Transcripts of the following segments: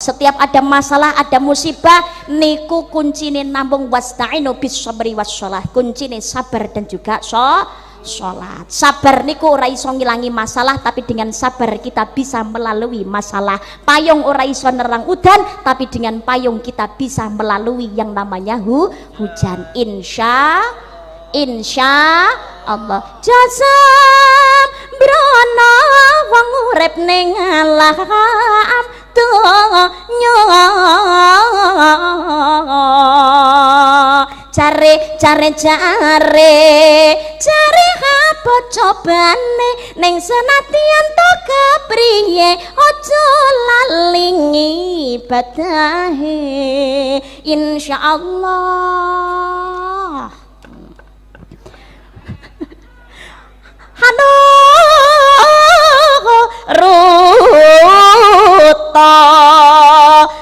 Setiap ada masalah, ada musibah, niku kuncine namung wasta'inu bis sabri wassalah. Kuncine sabar dan juga sholat. Sabar niku ora iso ngilangi masalah, tapi dengan sabar kita bisa melalui masalah. Payung ora iso nerang udan, tapi dengan payung kita bisa melalui yang namanya hujan. Insya Allah. Jazam brana wong urip ning alam donya, cari apa cobane ning senatian to kepriye aja lali ibadahe insyaallah. Ruta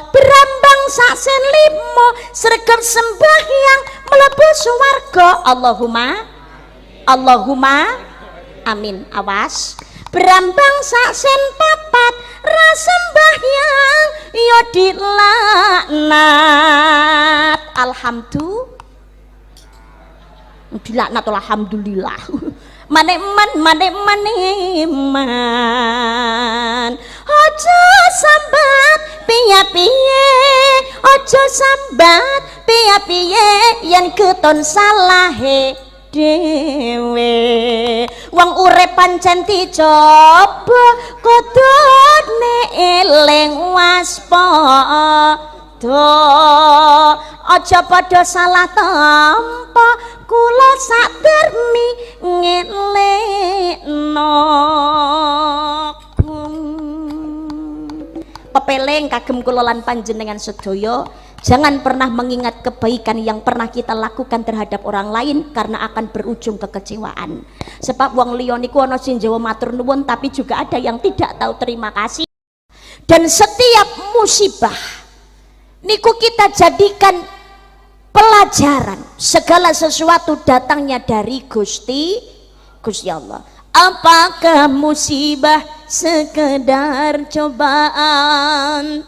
berambang saksen limo sregep sembahyang mlebu swarga. Allahumma amin. Awas berambang saksen papat rasembahyang yo dilaknat. Alhamdulillah. Maneman ojo sambat piye-piye, ojo sambat piye-piye yen keton salahe dhewe. Wong urip pancen dicoba kudune eling waspada, aja padha salah tampa kula sadermi ngelekno. Pepeling kagem kula lan panjenengan sedaya, jangan pernah mengingat kebaikan yang pernah kita lakukan terhadap orang lain karena akan berujung kekecewaan. Sebab wong liya niku ana sing Jawa matur nuwun tapi juga ada yang tidak tahu terima kasih. Dan setiap musibah niku kita jadikan pelajaran. Segala sesuatu datangnya dari Gusti Allah. Apakah musibah sekedar cobaan?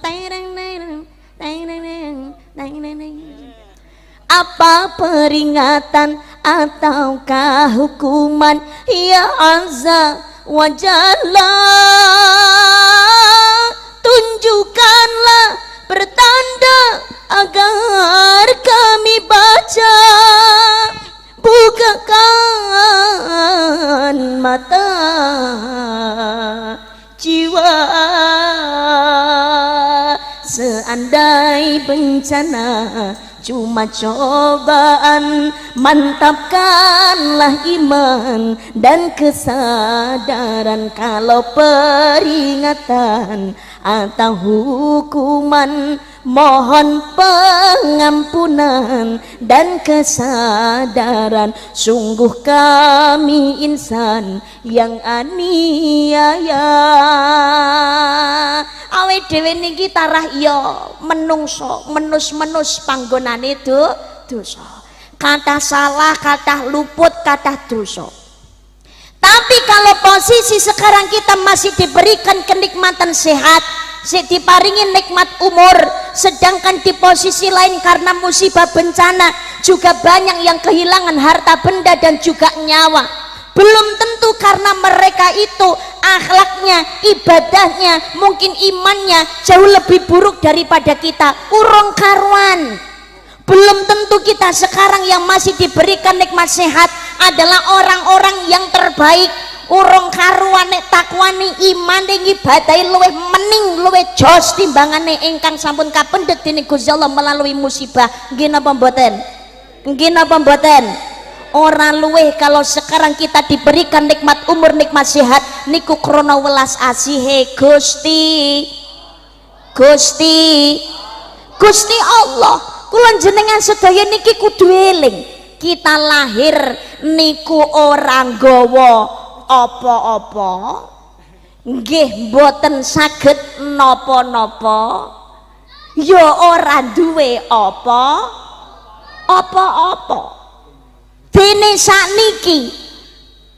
Apa peringatan ataukah hukuman? Ya azza wa jalla, tunjukkanlah pertanda agar kami baca, bukakan mata jiwa. Seandai bencana cuma cobaan, mantapkanlah iman dan kesadaran. Kalau peringatan atau hukuman, mohon pengampunan dan kesadaran. Sungguh kami insan yang aniaya. Awe dhewe niki tarah ya menungso, menus panggonane dosa. Kathah salah, kathah luput, kathah dosa. Tapi kalau posisi sekarang kita masih diberikan kenikmatan sehat, diparingi nikmat umur, sedangkan di posisi lain karena musibah bencana juga banyak yang kehilangan harta benda dan juga nyawa. Belum tentu karena mereka itu akhlaknya, ibadahnya, mungkin imannya jauh lebih buruk daripada kita. Urung karuan. Belum tentu kita sekarang yang masih diberikan nikmat sehat adalah orang-orang yang terbaik. Urung karuan nek takwani imane ngibadahi luwih mening, luwih jos timbangane ingkang sampun kapendhet dening Gusti Allah melalui musibah. Nggih napa mboten? Nggih napa mboten? Ora luweh kalau sekarang kita diberikan nikmat umur, nikmat sehat niku krana welas asihe Gusti Allah. Kula jenengan sedaya niki kudu eling, kita lahir niku ora nggawa apa-apa, nggih mboten saged napa-napa, ya ora duwe apa-apa. Dene sakniki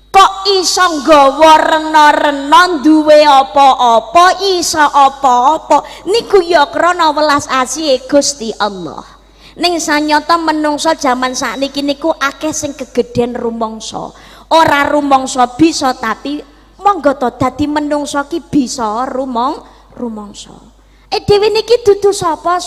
kok iso nggawa rena-rena duwe apa-apa, iso apa-apa niku ya krana welas asih Gusti Allah. Ning sanyata menungso jaman sakniki niku akeh sing kegeden rumangsa. Ora rumangsa bisa tapi monggo to dadi menungso ki bisa rumangsa. Dhewe niki dudu sapa?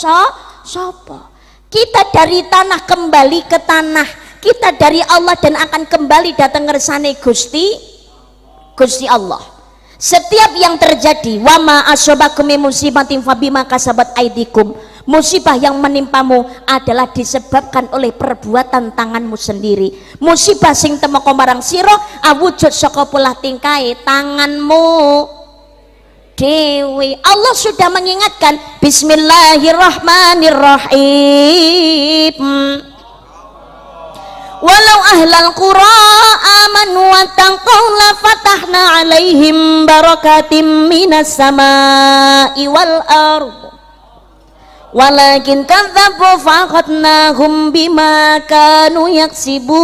Kita dari tanah kembali ke tanah. Kita dari Allah dan akan kembali datang ngersane Gusti Allah. Setiap yang terjadi, wama asobakum min musibatin fabima kasabat aidikum. Musibah yang menimpamu adalah disebabkan oleh perbuatan tanganmu sendiri. Musibah sing temeka marang sira awujud saka pola tingkae tanganmu dewi. Allah sudah mengingatkan, bismillahirrahmanirrahim. Walau ahlal qura amanu wa taqaw la fatahna alaihim barakatim minas samai wal ardh walakin kadzabu fa'akhadnahum bima kanu yaksibun.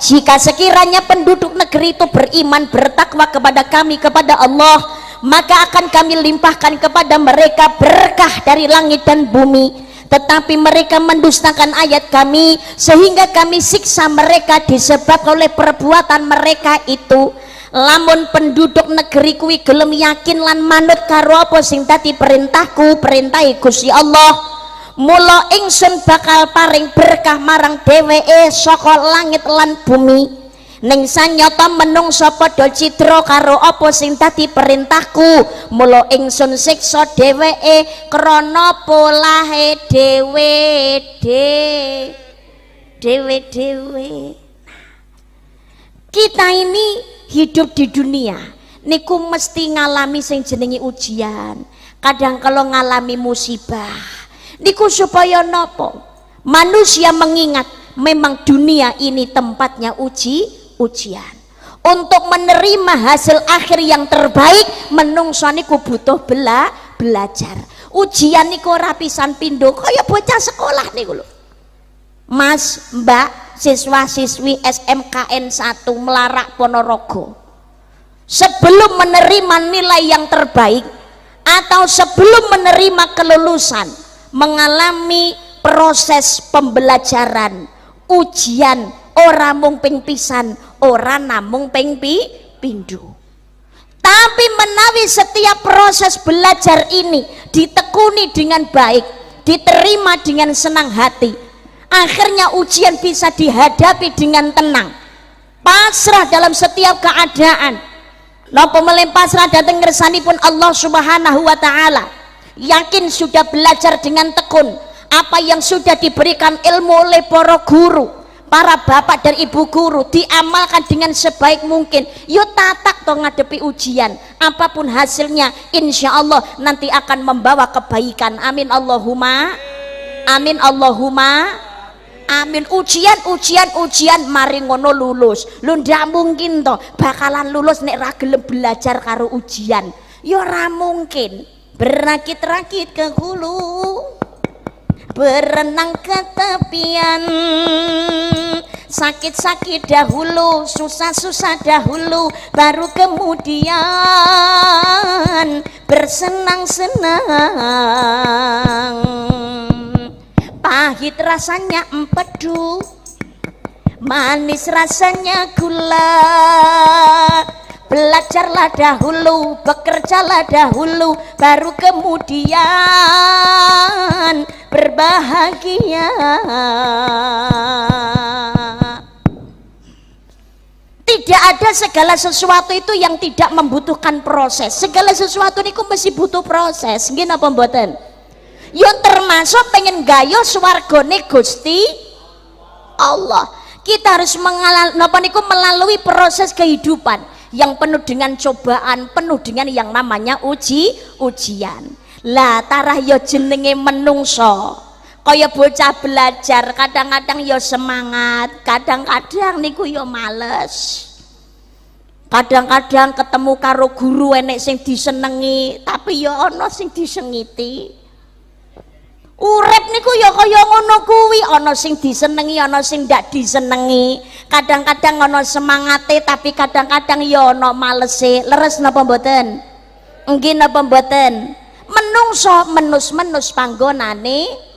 Jika sekiranya penduduk negeri itu beriman bertakwa kepada kami, kepada Allah, maka akan kami limpahkan kepada mereka berkah dari langit dan bumi. Tetapi mereka mendustakan ayat kami sehingga kami siksa mereka disebabkan oleh perbuatan mereka itu. Lamun penduduk negeri kuwi gelem yakin lan manut karo apa sing dadi perintahku, perintahe Gusti Allah, mula ingsun bakal paring berkah marang dheweke saka langit lan bumi. Ning sanyata menungso padha cidra karo apa sing dadi perintahku, mula ingsun siksa dheweke krana polahe dhewe. Kita ini hidup di dunia niku mesti ngalami sing jenenge ujian. Kadang kalau ngalami musibah niku supaya nopo? Manusia mengingat memang dunia ini tempatnya ujian. Untuk menerima hasil akhir yang terbaik menungso niku butuh belajar. Ujian niku ora pisan pindho kaya bocah sekolah niku lho. Mas, Mbak, siswa-siswi SMKN 1 Melarak Ponorogo, sebelum menerima nilai yang terbaik atau sebelum menerima kelulusan, mengalami proses pembelajaran, ujian, ora mung ping pisan, ora namung ping pindho. Tapi menawi setiap proses belajar ini ditekuni dengan baik, diterima dengan senang hati, akhirnya ujian bisa dihadapi dengan tenang, pasrah dalam setiap keadaan. Napa melem pasrah dateng ngersanipun Allah Subhanahu wa taala, yakin sudah belajar dengan tekun apa yang sudah diberikan ilmu oleh para guru, para bapak dan ibu guru, diamalkan dengan sebaik mungkin. Yuk tatak to ngadepi ujian, apapun hasilnya insya Allah nanti akan membawa kebaikan. Amin Allahumma amin, Allahumma amin. Ujian mari ngono lulus. Lu ndak mungkin toh bakalan lulus nek ra gelem belajar karo ujian. Ya ora mungkin. Berakit-rakit ke hulu, berenang ke tepian, sakit-sakit dahulu, susah-susah dahulu, baru kemudian bersenang-senang. Pahit rasanya empedu, manis rasanya gula. Belajarlah dahulu, bekerjalah dahulu, baru kemudian berbahagia. Tidak ada segala sesuatu itu yang tidak membutuhkan proses. Segala sesuatu niku mesti butuh proses. Nggih napa mboten? Yo termasuk pengen gayo swargane Gusti Allah. Kita harus melalui proses kehidupan yang penuh dengan cobaan, penuh dengan yang namanya ujian. Lah tarah yo jenenge menungso, kaya bocah belajar, kadang-kadang yo semangat, kadang-kadang niku yo males. Kadang-kadang ketemu karo guru enek sing disenengi, tapi yo ana sing disengiti. Urip niku ya kaya ngono kuwi, ana sing disenengi, ana sing ndak disenengi. Kadang-kadang ana semangate tapi kadang-kadang ya ana malese. Leres napa mboten? Nggih napa mboten? Menungso menus-menus panggonane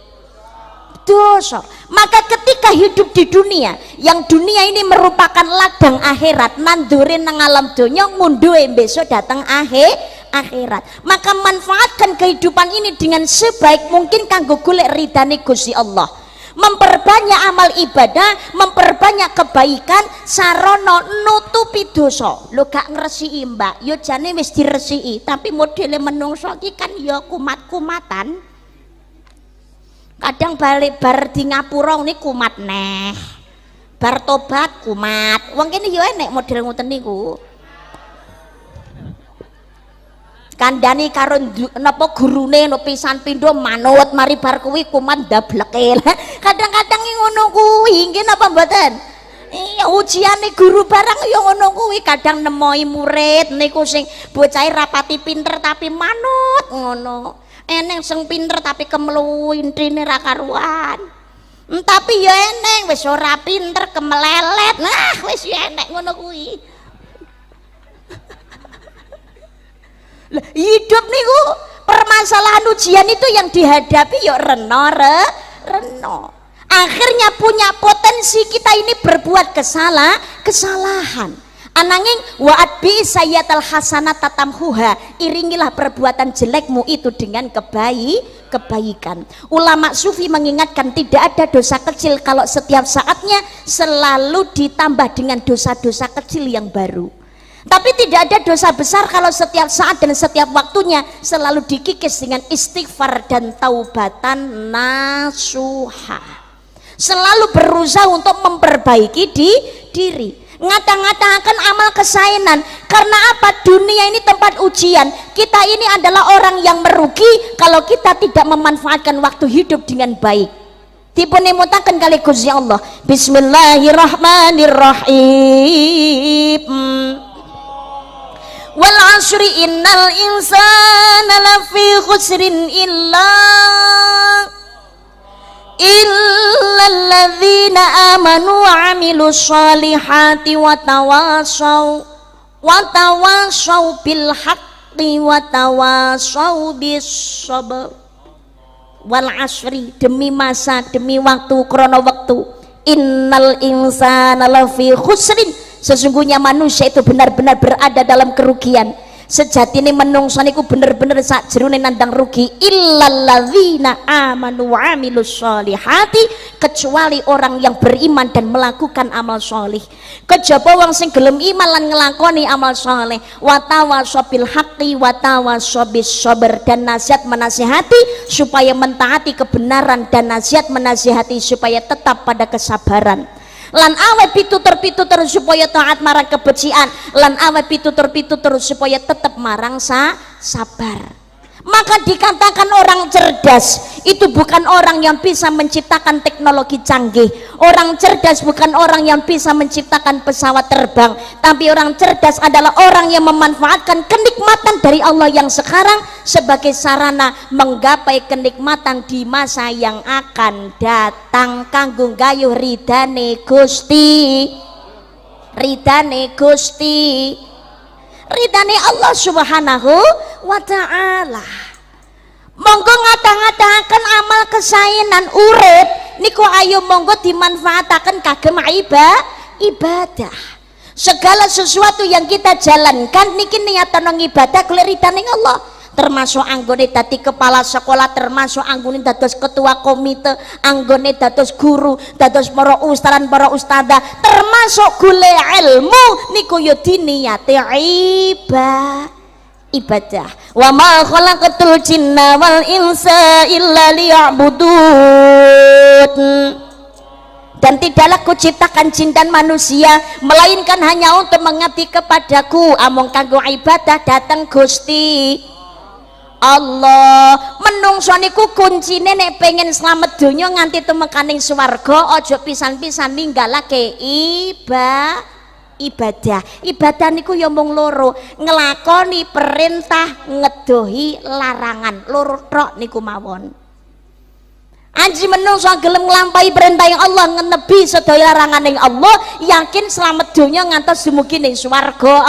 dosa. Maka ketika hidup di dunia, yang dunia ini merupakan ladang akhirat, nandurin nang alam donya, ngunduhe besok datang akhirat. Maka manfaatkan kehidupan ini dengan sebaik mungkin kanggo golek ridane Gusti Allah. Memperbanyak amal ibadah, memperbanyak kebaikan, sarana nutupi dosa. Lho gak ngresiki Mbak, yo jane wis diresiki, tapi modele menungso iki kan ya kumat-kumatan. Kadang balik bar di ngapura ini kumat neh, bar tobat kumat. Wong kene yo enek model ngoten niku. Kandhani karo napa gurune no pisan pindho manut, mari bar kuwi kumat ndableke. Kadang-kadang ngono kuwi, nggih napa mboten? Iya, ujiane guru barang yo ngono kuwi, kadang nemoi murid niku sing bocahe rapati pinter tapi manut ngono. Eneng sing pinter tapi kemelu intrine ra karuan. Tapi ya eneng wis ora pinter kemelelet. Nah, wis ya enek ngono kuwi. Lah hidup niku permasalahan ujian itu yang dihadapi ya reno. Akhirnya punya potensi kita ini berbuat kesalahan. Ananging wa'at bi sayyatal hasanat tatamhuha, iringilah perbuatan jelekmu itu dengan kebaikan. Ulama sufi mengingatkan tidak ada dosa kecil kalau setiap saatnya selalu ditambah dengan dosa-dosa kecil yang baru. Tapi tidak ada dosa besar kalau setiap saat dan setiap waktunya selalu dikikis dengan istighfar dan taubatan nasuha. Selalu berusaha untuk memperbaiki diri. Ngata-ngatakan amal kesaenan. Karena apa? Dunia ini tempat ujian. Kita ini adalah orang yang merugi kalau kita tidak memanfaatkan waktu hidup dengan baik. Dipun mutaken kali Gusti Allah. Bismillahirrahmanirrahim. Wal 'asri innal insana lafi khusrin illalladzina amanu wa amilus solihati wa tawasaw bil haqqi wa tawasaw bis sabr. Wal asri, demi masa, demi waktu, krono waktu. Innal insana lafi khusrin, sesungguhnya manusia itu benar-benar berada dalam kerugian. Sejatine menungso niku bener-bener sak jerone nandang rugi. Illalladzina amanu wa amilus solihati, kecuali orang yang beriman dan melakukan amal solih. Kejaba wong sing gelem iman lan nglakoni amal soleh. Wa tawasabil haqqi wa tawasabis sabr, dan nasihat menasihati supaya mentaati kebenaran dan nasihat menasihati supaya tetap pada kesabaran. Lan awe pitutur supaya taat marang kebencian, lan awe pitutur supaya tetap marang sabar. Maka dikatakan orang cerdas itu bukan orang yang bisa menciptakan teknologi canggih. Orang cerdas bukan orang yang bisa menciptakan pesawat terbang, tapi orang cerdas adalah orang yang memanfaatkan kenikmatan dari Allah yang sekarang sebagai sarana menggapai kenikmatan di masa yang akan datang kanggo gayuh ridane Gusti. Ridane Allah Subhanahu wa ta'ala. Monggo ngata-ngatakan amal kesaenan urip niku ayo monggo dimanfaataken kagem ibadah. Segala sesuatu yang kita jalankan niki niatan ibadah golek ridane Allah. Termasuk anggone dadi kepala sekolah, termasuk anggone dados ketua komite, anggone dados guru, dados para ustadan, para ustadzah, termasuk golek ilmu niku yo diniyati ibadah. Wa ma khalaqatul jinna wal insa illa liya'budun. Dan tidaklah kuciptakan jin dan manusia melainkan hanya untuk mengabdi kepadaku. Among kanggo ibadah datang Gusti Allah. Menungso niku kuncine nek pengen slamet donya nganti temekaning swarga aja pisan-pisan ninggalake ibadah. Ibadah niku ya mung loro, nglakoni perintah, ngedohi larangan. Loro tok niku mawon. Anji menungso gelem nglampahi perintah yang Allah, ngenebi sedaya larangan yang Allah, yakin selamat dunya ngantos dumugi ning swarga.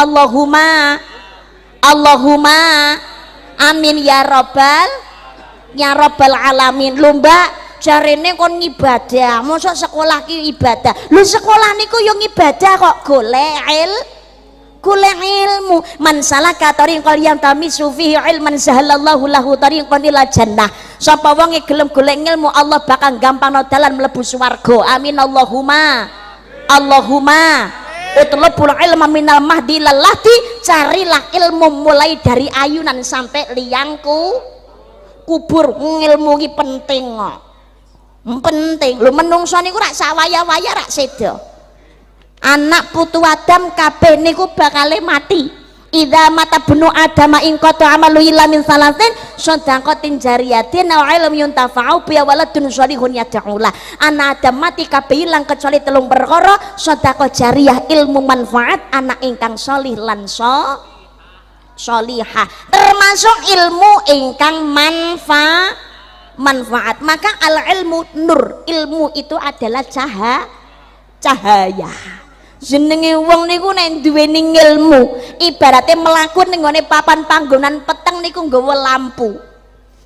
Allahumma amin ya rabbal alamin. Lho Mbak, jarene kon ibadah, mosok sekolah ki ibadah. Lho sekolah niku yo ibadah kok, golek ilmu. Man salaka tariqal yantamisu fihi ilman sahalallahu lahu tariqan ila jannah. Sapa wong gelem golek ilmu, Allah bakal gampangno dalan mlebu swarga. Amin Allahumma utlubul ilma minal mahdi ilal lahdi. Carilah ilmu mulai dari ayunan sampai liangku kubur. Ilmu ki penting kok, penting. Lho menungso niku rak sawaya-waya rak sedo. Anak putu Adam kabeh niku bakale mati. Idza mata bunu adama ing qata amalu illa min salatin shadaqatin jariyatin aw ilm yuntafa'u bi waladun shalihun yad'ula. Anak Adam mati kabeh ilang kecuali telung perkara: sedekah jariyah, ilmu manfaat, anak ingkang sholih lan sholihah. Termasuk ilmu ingkang manfaat. Maka al ilmu nur, ilmu itu adalah cahaya. Jenenge wong niku nek duweni ilmu, ibaratnya mlaku ning gone papan panggonan peteng niku nggawa lampu.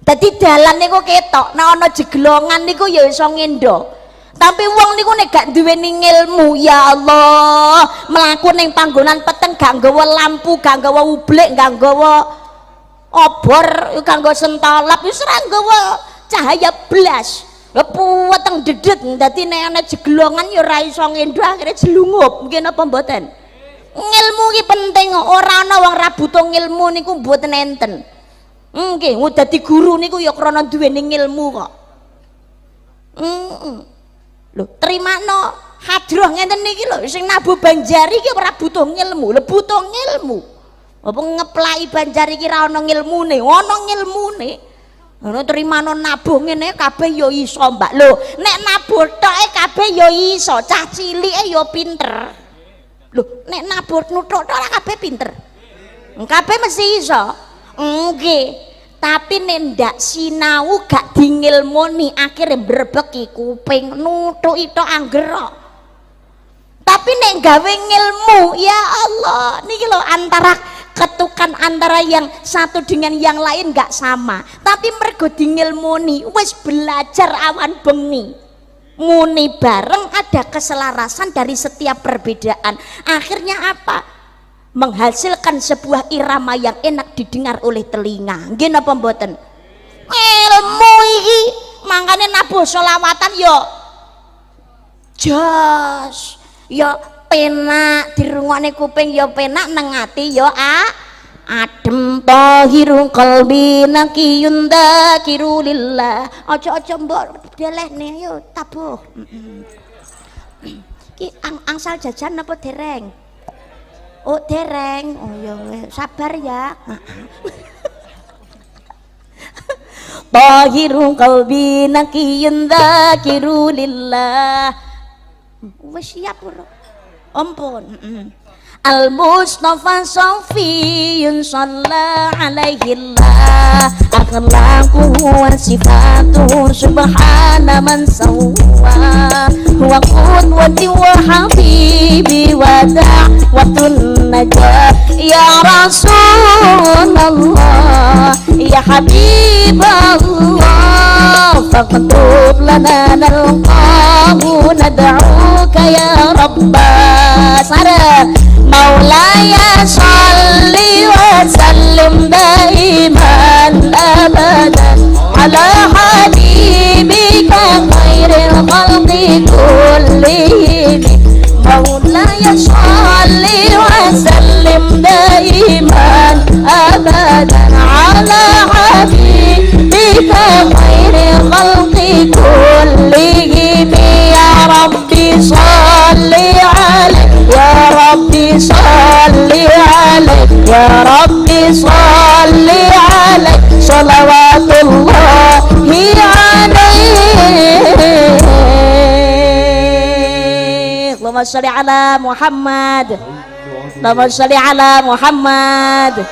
Dadi dalan niku ketok, nek ana jeglongan niku ya iso ngendo. Tapi wong niku nek gak duweni ilmu, ya Allah, mlaku ning panggonan peteng gak nggawa lampu, gak nggawa ublek, gak nggawa obor, gak nggawa sentolap, wis ora nggawa cahaya blas. Puweteng dedet, dadi nek ana jeglongan ya ora iso ngendo, akhire jelungup. Mungkin apa mboten? Ilmu ki penting, ora ana wong ra butuh ilmu niku mboten enten. Nggih, dadi guru niku ya krana duweni ilmu kok. Lho, trimakno hadroh ngenten niki lho, sing nabuh Banjari ki ora butuh ilmu. Lho butuh ilmu. Apa ngeplaki Banjari ki ra ana ilmune? Ana ilmune. Ono trimano nabuh ngene kabeh ya iso, Mbak. Lho, nek nabuh toke kabeh ya iso, cah cilike ya pinter. Lho, nek nabuh nuthuk tok ora kabeh pinter. Kabeh mesti iso. Nggih. Tapi nek ndak sinau gak dingilmoni akhire mbrebeki kuping, nuthuk tok angger. Tapi nek gawe ngilmu, ya Allah, niki lho antara ketukan antara yang satu dengan yang lain gak sama, tapi mergo dingilmoni wis belajar awan bengi muni bareng, ada keselarasan dari setiap perbedaan. Akhirnya apa? Menghasilkan sebuah irama yang enak didengar oleh telinga. Nggih napa mboten? Ilmu iki mangkane nabuh selawatan yo jos, yo penak dirungokne kuping, ya penak nang ati ya adem. Tahirul qalbi naqiyun dzakiru lillah. Aja mbok delehne yo tabuh. Ki angsal jajan apa dereng? Oh dereng. Oh ya sabar ya. Tahirul qalbi naqiyun dzakiru lillah. Wis siap ora? Ampun. Al-Mustafa Safiyun Shalla alaihillah, akhlaquhu wa sifatuhu subhana man sawwa, huwa qudwati wa habibi wa da'watun najah. Ya Rasulullah, ya Habiballah, faqtub lana nalqahu nad'uka ya Rabbah. Sada Maulaya salli wa sallim daiman abadan ala habibika khairil khalqi kullihim. Maulaya salli wa sallim daiman abadan ala habibika khairil khalqi kullihim. Ya Rabbi salli alaihi, ya Rabbi salli alaihi, ya Rabbi salli alaihi, salawatullahi alaihi. Allahumma sholli ala Muhammad, Allahumma sholli ala Muhammad.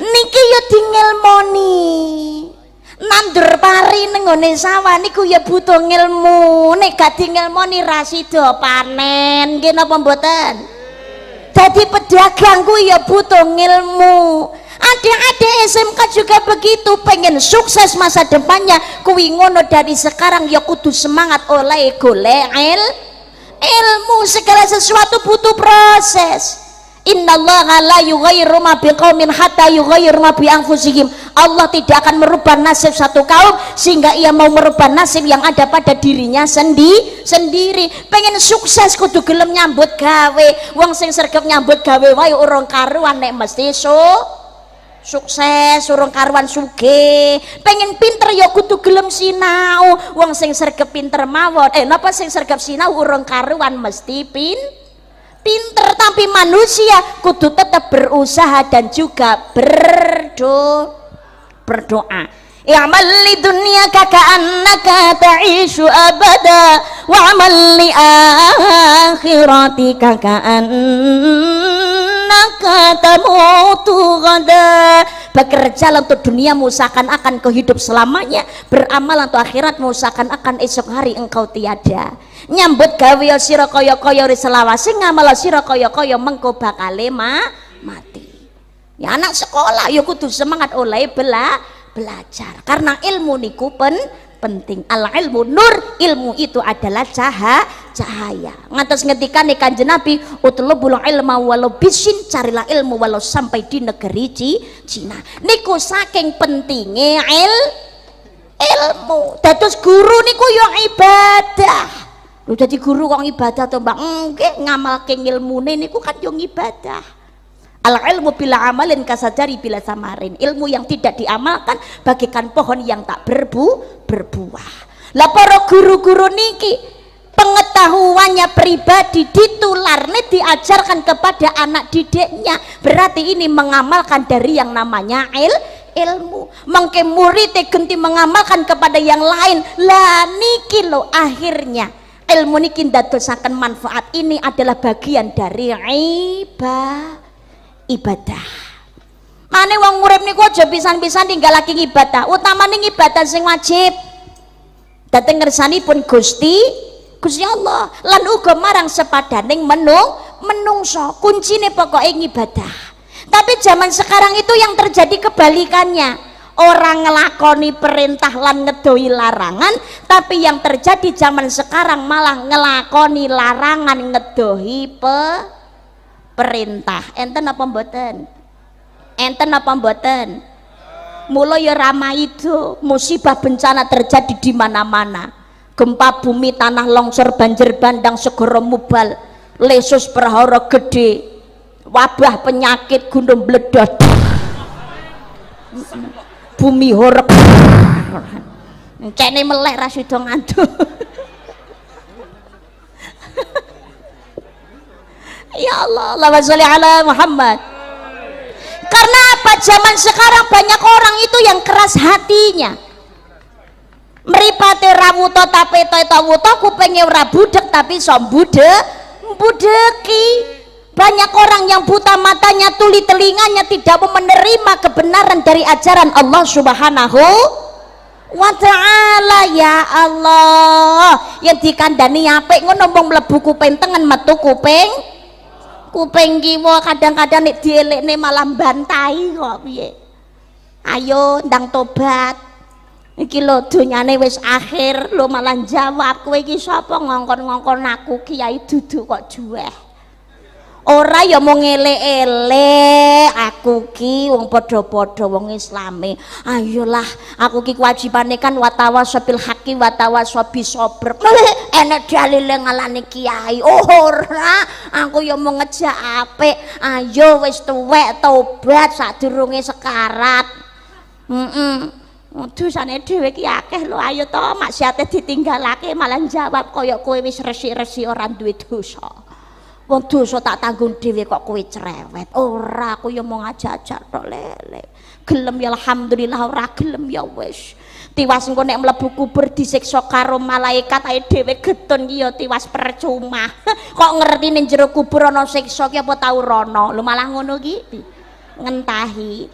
Niki yo dingilmoni nandur pari gali ning nggone sawah niku ya butuh ilmu. Nek gak ngilmoni ra sida panen. Nggih napa mboten? Dadi pedagang ku ya butuh ilmu. Adik-adik SMK juga begitu, pengen sukses masa depannya kuwi ngono dari sekarang ya kudu semangat oleh golek ilmu. Segala sesuatu butuh proses. Innallaha la yughayyiru ma biqaumin hatta yughayyiru ma bi anfusihim. Allah tidak akan merubah nasib satu kaum sehingga ia mau merubah nasib yang ada pada dirinya sendiri. Pengen sukses kudu gelem nyambut gawe. Wong sing sregep nyambut gawe wae urung karuan nek mesti sukses, urung karuan sugih. Pengen pinter ya kudu gelem sinau. Wong sing sregep pinter mawon napa sing sregep sinau urung karuan mesti pinter. Tapi manusia kudu tetap berusaha dan juga berdoa. I'mal li dunyaka ka'annaka ta'ishu abada wa 'amal li akhiratika ka'annaka tamutu ghada. Bekerja untuk duniamu seakan-akan kau hidup selamanya, beramal untuk akhiratmu seakan-akan esok hari engkau tiada. Nyambut gawe sira kaya-kaya selawase, ngamal sira kaya-kaya mengko bakale mati. Ya anak sekolah ya kudu semangat oleh belajar karena ilmu niku penting. Al ilmu nur, ilmu itu adalah cahaya. Ngantos ngendikane Kanjeng Nabi, utlubul ilma walau bisin, carilah ilmu walau sampai di negeri Cina. Niku saking pentingnya ilmu. Dados guru niku yo ibadah. Lho dadi guru kok ibadah to, Mbak? Nggih, ngamalke ilmune niku kan yo ibadah. Al ilmu bila amalin kasajari bila samarin. Ilmu yang tidak diamalkan bagaikan pohon yang tak berbuah. Lah para guru-guru niki pengetahuannya pribadi ditularne diajarkan kepada anak didiknya. Berarti ini mengamalkan dari yang namanya ilmu. Mengke murid genti mengamalkan kepada yang lain. Lah niki lo akhirnya ilmu niki ndadosaken manfaat. Ini adalah bagian dari ibadah. Mane wong urip niku aja pisan-pisan tinggalake ibadah, utamane ibadah sing wajib. Dhateng ngersanipun Gusti Allah lan uga marang sepadaning menungso. Kuncine pokoke ibadah. Tapi zaman sekarang itu yang terjadi kebalikannya. Orang ngelakoni perintah lan ngedoi larangan, tapi yang terjadi zaman sekarang malah ngelakoni larangan ngedoi perintah. Enten apa mboten? Enten apa mboten? Mula ya ramah itu musibah bencana terjadi di mana-mana. Gempa bumi, tanah longsor, banjir bandang, segara mubal, lesus perhara gede, wabah penyakit, gunung meledos, bumi horeg. Encene melek ra sida ngantuk. Ya Allah, Allahumma sholli ala Muhammad. Karena apa? Zaman sekarang banyak orang itu yang keras hatinya. Mripate rawuto tapeto tawuto kupenge ora budek tapi som budeki. Banyak orang yang buta matanya, tuli telinganya, tidak mau menerima kebenaran dari ajaran Allah Subhanahu wa ta'ala. Ya Allah, yang dikandani apik ngono mung mlebu kuping tengen metu kuping kiwa. Kadang-kadang nek dielekne malah bantai kok piye. Ayo ndang tobat. Iki lho donyane wis akhir, lho malah jawab kowe iki sapa ngongkon-ngongkon aku Kiai dudu kok juweh. Ora ya mau ngelek-elek aku ki wong padha-padha wong Islame. Ayolah, aku ki kewajibane kan watawasabil haqi watawasabis sabr. Enek dalile ngalani kiai. Ora, aku ya mau ngejak apik. Ayo wis tuwek tobat sadurunge sekarat. Dosane dhewe ki akeh lho. Ayo to maksiate ditinggalake malah jawab kaya kowe wis resik-resik ora duwe dosa. Wong dosa tak tanggung dhewe kok kowe cerewet. Ora, aku ya mau ngajak-ajak tok lele. Gelem ya alhamdulillah, ora gelem ya wis. Tiwas engko nek mlebu kubur disiksa karo malaikat ae dhewe getun ki ya tiwas percuma. Kok ngerti ning jero kubur ana siksa ki apa tau rono. Lho malah ngono ki ngentahi.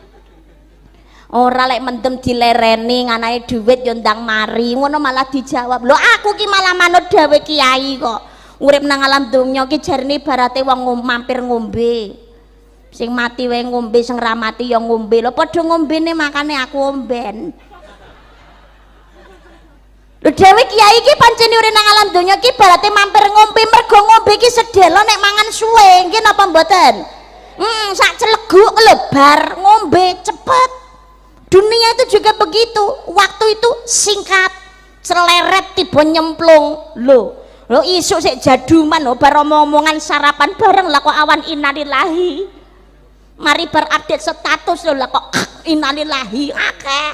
Ora lek mendem dilereni nganane dhuwit yo ndang mari, ngono malah dijawab. Lho aku ki malah manut dawuh kiai kok. Urip nang alam donya ki jarine ibarate wong mampir ngombe. Sing mati wae ngombe, sing ra mati ya ngombe. Lho padha ngombene makane aku omben. Lho dhewe kiai iki pancen urip nang alam donya ki ibarate mampir ngombe, mergo ngombe ki sedelo nek mangan suwe. Nggih napa mboten? Sak celeguk lho bar ngombe cepet. Dunia itu juga begitu, waktu itu singkat, celeret tiba nyemplung. Lo isuk sik jaduman lo bar omong-omongan sarapan bareng lah kok awan innalillahi. Mari berupdate status lo lah kok innalillahi akeh.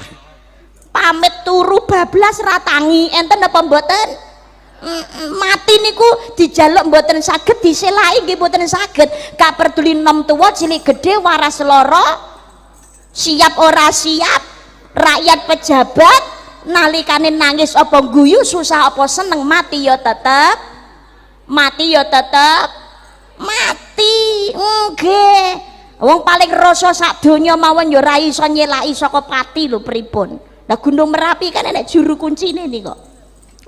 Pamit turu bablas ratangi enten apa mboten? Mati niku dijaluk mboten saged, diselai nggih mboten saged. Gak peduli nom tuwa cilik gedhe waras loro. Siap ora siap, rakyat pejabat nalikane nangis apa guyu, susah apa seneng, mati ya tetep mati. Nggih, wong paling rasa sak donya mawon ya ora iso nyelaki saka pati lho pripun. Lah Gunung Merapi kan enek juru kuncine nih kok.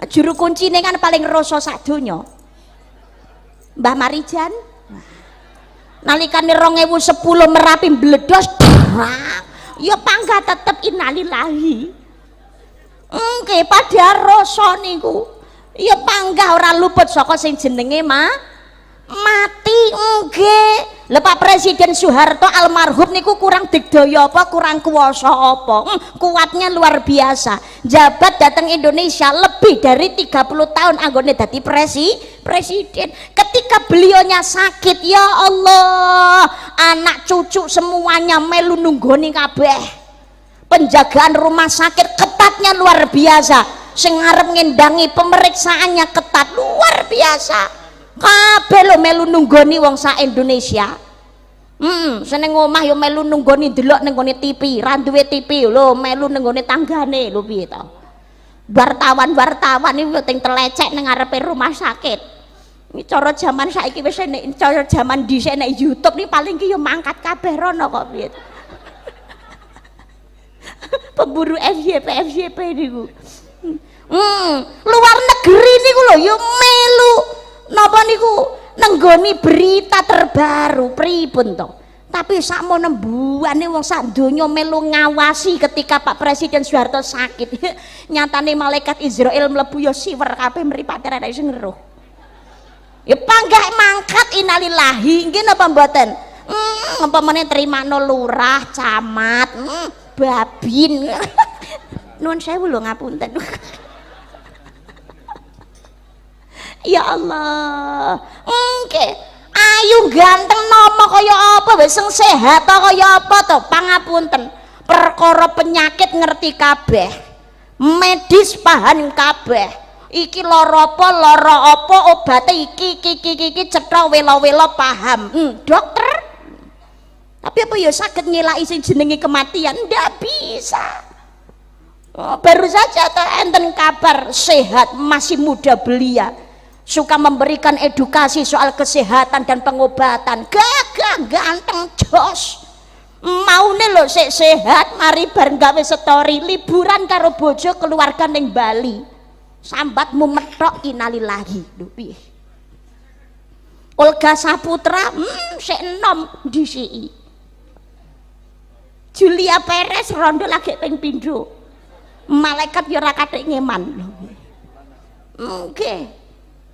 Juru kuncine kan paling rasa sak donya. Mbah Marijan nalikane 2010 Merapi mbledos ya pangga tetep innalillahi. Nggih padha rasa niku ya pangga ora luput saka sing jenenge mati. Nggih lho Pak Presiden Soeharto almarhum niku kurang digdaya apa, kurang kuwasa apa, kuatnya luar biasa. Jabat datang Indonesia lebih dari 30 tahun anggone dadi presiden. Ketika beliaunya sakit, ya Allah, anak cucu semuanya melu nunggoni kabeh. Penjagaan rumah sakit ketatnya luar biasa. Sing arep ngendangi pemeriksaannya ketat luar biasa. Kabeh lho melu nunggoni wong sak Indonesia. Seneng omah yo melu nunggoni delok ning gone TV, ra duwe TV lho melu ning gone tanggane lho piye to. Wartawan iki ting telecek ning ngarepe rumah sakit. Iki cara jaman saiki wis enek, cara jaman dhisik nek YouTube ni paling ki yo mangkat kabeh rono kok piye. Pemburu FYP niku. Luar negeri niku lho yo melu napa niku nenggoni berita terbaru pripun to. Tapi sakmono mbuane wong sak donya melu ngawasi ketika Pak Presiden Soeharto sakit. Nyatane malaikat Israel mlebu ya siwer kabeh mripat ora iso ngeruh. Ya panggah mangkat innalillahi nggih napa mboten? Umpamane trimano lurah, camat, babin. Nuwun sewu lho ngapunten. Ya Allah, ayu ganteng nomo kaya apa wis sehat to kaya apa to, pangapunten. Perkara penyakit ngerti kabeh, medis paham kabeh. Iki lara apa obate iki cetha wela-wela paham. Dokter. Tapi apa ya saged nyelaki sing jenenge kematian? Ndak bisa. Baru saja enten kabar sehat, masih muda belia. Suka memberikan edukasi soal kesehatan dan pengobatan. Gagah ganteng jos. Maune lho sik sehat, mari bar gawe story liburan karo bojo keluarga ning Bali. Sambatmu metok innalillahi. Lho piye? Olga Saputra sik enom disiki. Julia Perez rondo lagi ping pindho. Malaikat ya ora kathik ngeman lho. Oke.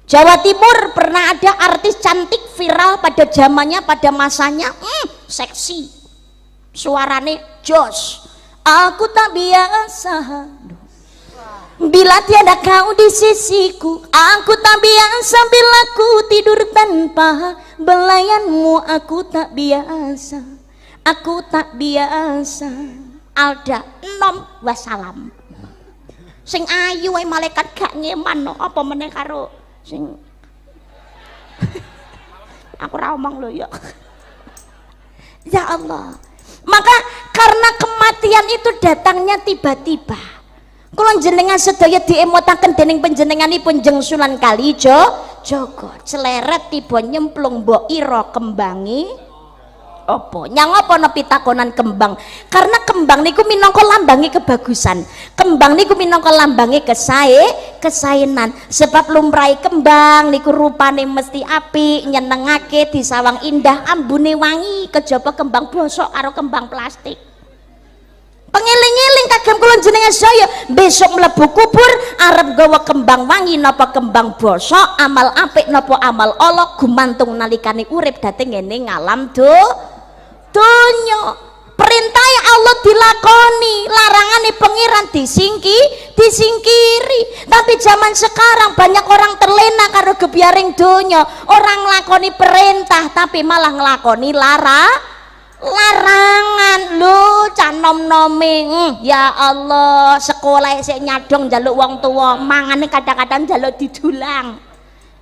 Jawa Timur pernah ada artis cantik viral pada zamannya, pada masanya, seksi, suarane jos. Aku tak biasa bila tiada kau di sisiku. Aku tak biasa bila ku tidur tanpa belayanmu. Aku tak biasa, aku tak biasa. Alda nom wassalam. Sing ayu wae malaikat gak ngeman no. Apa meneh karo sing aku ra omong lho ya. Ya Allah. Maka karena kematian itu datangnya tiba-tiba. Kula jenengan sedaya diemotaken dening panjenenganipun Jeng Sunan Kalijaga, celeret tiba nyemplung mbok ira kembangi Apa? Nyang apa ana pitakonan kembang? Karena kembang niku minangka lambange kebagusan. Kembang niku minangka lambange kesaenan. Sebab lumrahe kembang niku rupane mesti apik, nyenengake, disawang indah, ambune wangi, kejaba kembang bosok karo kembang plastik. Pengeling-eling kagem kula jenengan saya besok mlebu kubur arep gawa kembang wangi napa kembang bosok, amal apik napa amal ala gumantung nalikane urip dhateng ngene ngalam donya. Perintah Allah dilakoni, larangane pangeran disingkiri. Tapi zaman sekarang banyak orang terlena karo gebyaring donya, orang nglakoni perintah tapi malah nglakoni larangan lho. Canom-nome ya Allah, sekolah sik nyadong njaluk wong tuwa, mangane kadang-kadang njaluk didulang.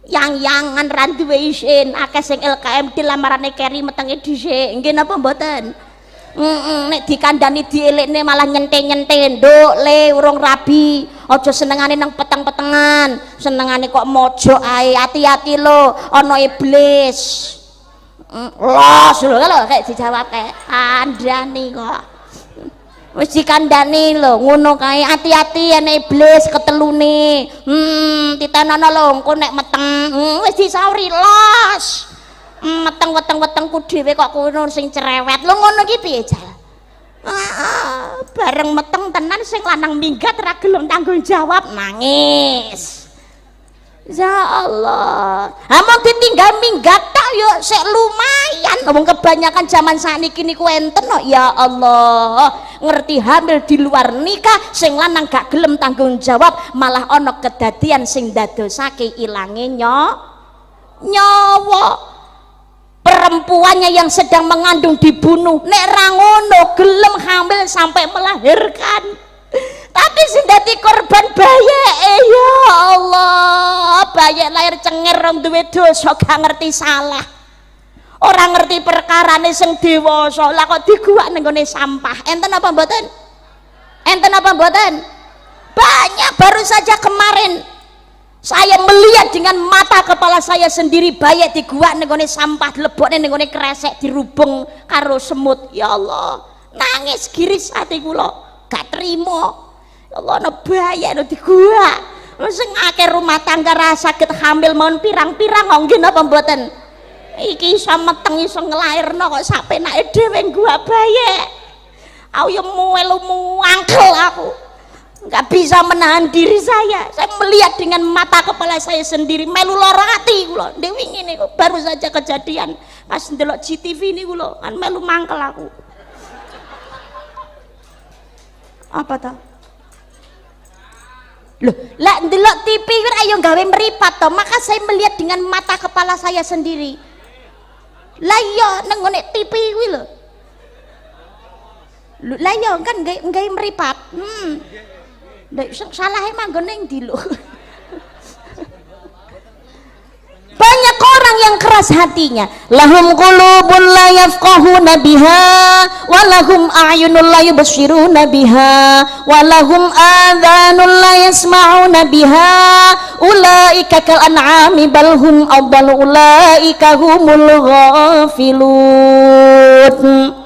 Yang-yangan ra duwe isin, akeh sing LKM dilamarane keri metenge dhisik. Nggih napa mboten? Nek dikandani dielekne malah nyente-nyente. Nduk le urung rabi, aja senengane nang peteng-petengan, senengane kok mojok ae. Hati-hati lho, ana iblis. Los lho kayak dijawab kayak kandhani kok. Wis dikandani lho, ngono kae hati-hati ana iblis ketelune. Titenono lho engko nek meteng wis disauri los. Meteng weteng-wetengku dhewe kok kono sing cerewet. Lho ngono ki piye jal? Bareng meteng tenan sing lanang minggat ra gelem tanggung jawab nangis. Ya Allah, among ditinggal minggat tak yuk sik lumayan. Ngomong kebanyakan zaman sakniki niku enten kok. Ya Allah, ngerti hamil di luar nikah sing lanang gak gelem tanggung jawab, malah ana kedadian sing dadosake ilange nyawa. Perempuannya yang sedang mengandung dibunuh, nek ra ngono gelem hamil sampai melahirkan. Tapi sing dadi korban bayeke ya Allah, bayek lahir cenger rong duwe dosa, gak ngerti salah. Ora ngerti perkarane sing dewasa, lah kok diguwak ning gone sampah. Enten apa mboten? Enten apa mboten? Banyak. Baru saja kemarin saya melihat dengan mata kepala saya sendiri bayek diguwak ning gone sampah, lebokne ning gone kresek dirubung karo semut. Ya Allah, nangis giris ati kula, gak trimo. Allah ana bayek no diguwak. Sing akeh rumah tangga ra saged hamil mon pirang-pirang kok nggih napa mboten? Iki iso meteng iso nglairno kok sapenake dhewe gua bayek. Aku yo melu muangkel aku. Enggak bisa menahan diri saya melihat dengan mata kepala saya sendiri, melu lara ati kula. Ndek wingi niku baru saja kejadian pas ndelok GTV niku lho, kan melu mangkel aku. Apa ta? Loh, lah ndelok TV kuwi ayo gawe meripat to, maka saya melihat dengan mata kepala saya sendiri. Lah iya nang ngene TV kuwi lho. Lah iya kan gawe meripat. Ndek salahe manggon ning ndi lho. Banyak orang yang keras hatinya. Lahum qulubun la yafqahuna biha wa lahum a'yunun la yubsiruna biha wa lahum adhanun la yasma'una biha ulaika kal an'ami bal hum adall ulaika humul ghafilun.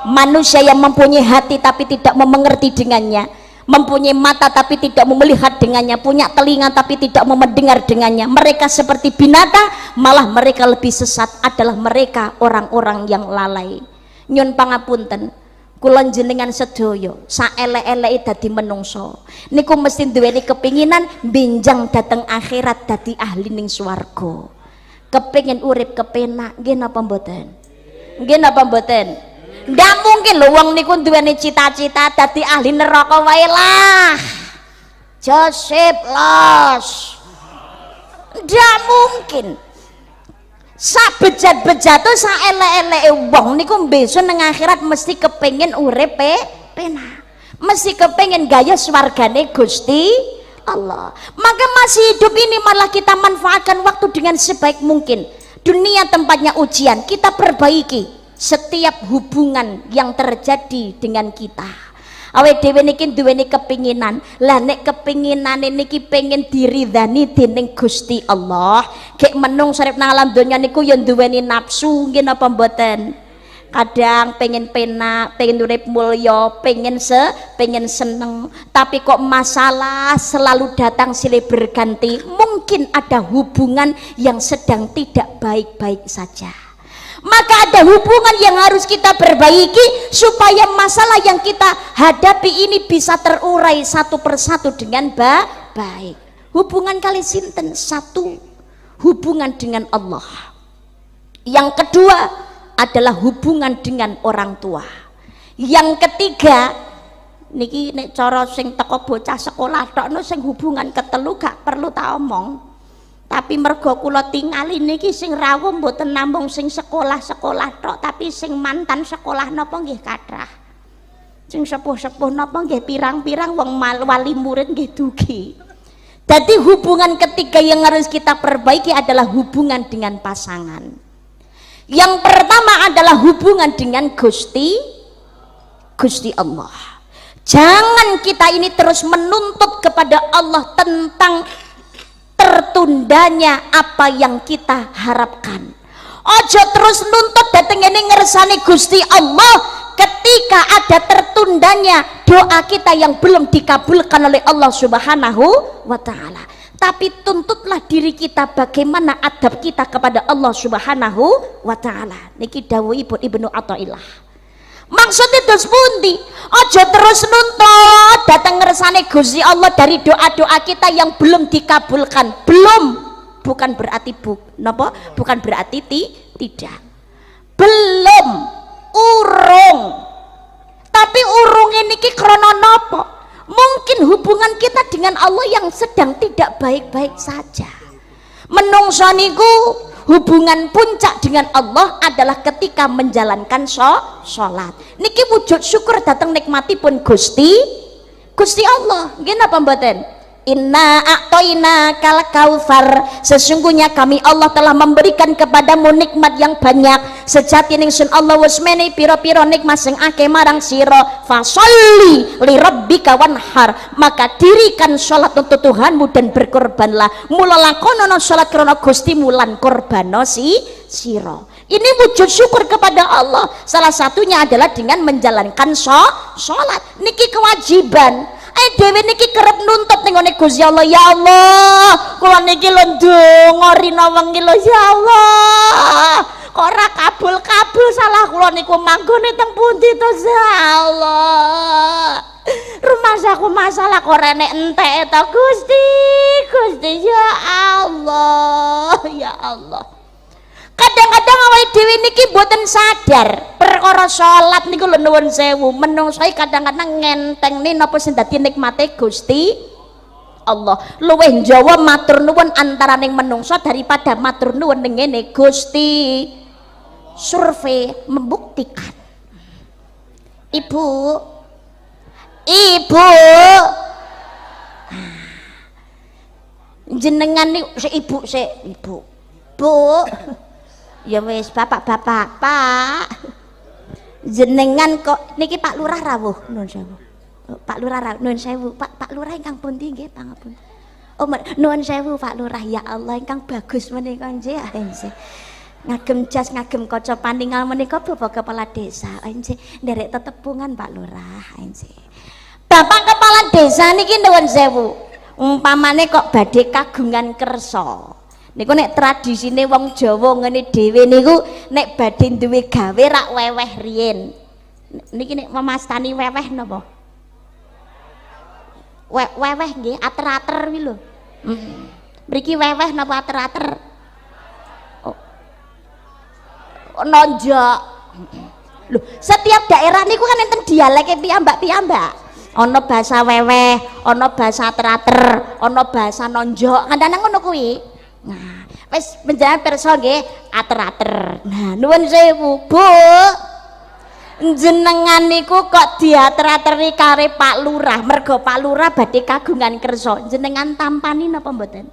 Manusia yang mempunyai hati tapi tidak mengerti dengannya, mempunyai mata tapi tidak melihat dengannya, punya telinga tapi tidak mendengar dengannya, mereka seperti binatang, malah mereka lebih sesat adalah mereka orang-orang yang lalai. Nyun pangapunten, kula jenengan sedaya saelek-eleke dadi menungso niku mesti duweni kepinginan benjang dateng akhirat dadi ahli ning swarga. Kepingin urip kepenak, nggih napa mboten? Nggih napa mboten? Ndak mungkin lho wong niku duweni cita-cita dadi ahli neraka wae lah. Joseph los. Ndak mungkin. Sak bejat-bejat tuh sak elek-eleke wong niku besok nang akhirat mesti kepengin urip penak. Mesti kepengin gaya swargane Gusti Allah. Maka masih hidup ini malah kita manfaatkan waktu dengan sebaik mungkin. Dunia tempatnya ujian, kita perbaiki setiap hubungan yang terjadi dengan kita. Awake dhewe niki duweni kepinginan. Lah nek kepinginane niki pengen diridani dening Gusti Allah, gek menung sarep nang alam donya niku ya duweni nafsu nggih napa mboten? Kadang pengen penak, pengen urip mulya, pengen seneng, tapi kok masalah selalu datang silih berganti. Mungkin ada hubungan yang sedang tidak baik-baik saja. Maka ada hubungan yang harus kita perbaiki supaya masalah yang kita hadapi ini bisa terurai satu persatu dengan baik. Hubungan kali sinten? Satu, hubungan dengan Allah. Yang kedua adalah hubungan dengan orang tua. Yang ketiga niki nek cara sing teko bocah sekolah tok no sing hubungan ketelu gak perlu tak omong. Tapi mergo kula tingali niki sing rawuh mboten namung sing sekolah-sekolah tok, tapi sing mantan sekolah napa nggih kathah. Sing sepuh-sepuh napa nggih pirang-pirang wong wali murid nggih dugi. Jadi hubungan ketiga yang harus kita perbaiki adalah hubungan dengan pasangan. Yang pertama adalah hubungan dengan Gusti Allah. Jangan kita ini terus menuntut kepada Allah tentang tertundanya apa yang kita harapkan. Ojo terus nuntut dateng ini ngersani Gusti Allah ketika ada tertundanya doa kita yang belum dikabulkan oleh Allah Subhanahu wa ta'ala. Tapi tuntutlah diri kita bagaimana adab kita kepada Allah Subhanahu wa ta'ala. Niki dawuh Ibnu Athaillah. Maksudnya terus pundi? Ojo terus nuntut datang ngersane Gusti Allah dari doa-doa kita yang belum dikabulkan. Belum, bukan berarti bukan berarti tidak. Belum, urung. Tapi urung ini krana napa? Mungkin hubungan kita dengan Allah yang sedang tidak baik-baik saja. Menungso niku hubungan puncak dengan Allah adalah ketika menjalankan sholat. Niki wujud syukur datang nikmatipun Gusti Allah. Nggih napa mboten? Inna a'toina kal kautsar, sesungguhnya kami Allah telah memberikan kepadamu nikmat yang banyak. Sejati ningsun Allah wis menehi pira-pira nikmat sing akeh marang sira. Fasholli li rabbika wanhar, maka dirikan salat untuk Tuhanmu dan berkorbanlah. Mula lakonono salat krana Gustimu lan korbano sira. Ini wujud syukur kepada Allah. Salah satunya adalah dengan menjalankan sholat. Niki kewajiban. Dewe niki kerep nuntut ning ngene Gusti Allah, ya Allah, kula niki lho ndonga rina wengi lho ya Allah. Kok ora kabul-kabul salah kula niku manggone teng pundi to ya Allah. Rumah saku masalah kok renek entek to Gusti ya Allah, ya Allah. Kadang-kadang awake dhewe niki mboten sadar perkara salat niku lho nuwun sewu menungso kadang-kadang ngentengne napa sing dadi nikmate Gusti Allah. Luwih njawa matur nuwun antaraning menungso daripada matur nuwun ning ngene Gusti. Survei membuktikan. Ibu jenengan niku ibu Bu, ya wis bapak-bapak, Pak. Jenengan kok niki Pak Lurah rawuh nuwun sewu. Pak Lurah rawuh nuwun sewu. Pak Lurah ingkang pundi nggih pangapun. Oh nuwun sewu Pak Lurah, ya Allah ingkang bagus menika nggih. Ngagem jas ngagem kaca paningal menika Bapak Kepala Desa. Nggih, nderek tetepungan Pak Lurah. Nggih. Bapak Kepala Desa niki nuwun sewu. Umpamane kok badhe kagungan kersa. Niku nek tradisine wong Jawa ngene dhewe niku nek badhe duwe gawe rak weweh riyen. Niki nek memastani weweh napa? Weweh nggih, ater-ater kuwi lho. Mriki weweh napa ater-ater? Oh, nonjok. Lho, setiap daerah niku kan enten dialeke piyambak-piyambak. Ana bahasa weweh, ana bahasa ater-ater, ana bahasa nonjok. Kadang-kadang ngono kuwi. Nah, wis menjalan pirsa nggih ater-ater. Nah, nuwun sewu, Bu. Jenengan niku kok diater-ateri kare Pak Lurah, mergo Pak Lurah badhe kagungan kersa. Jenengan tampani napa mboten?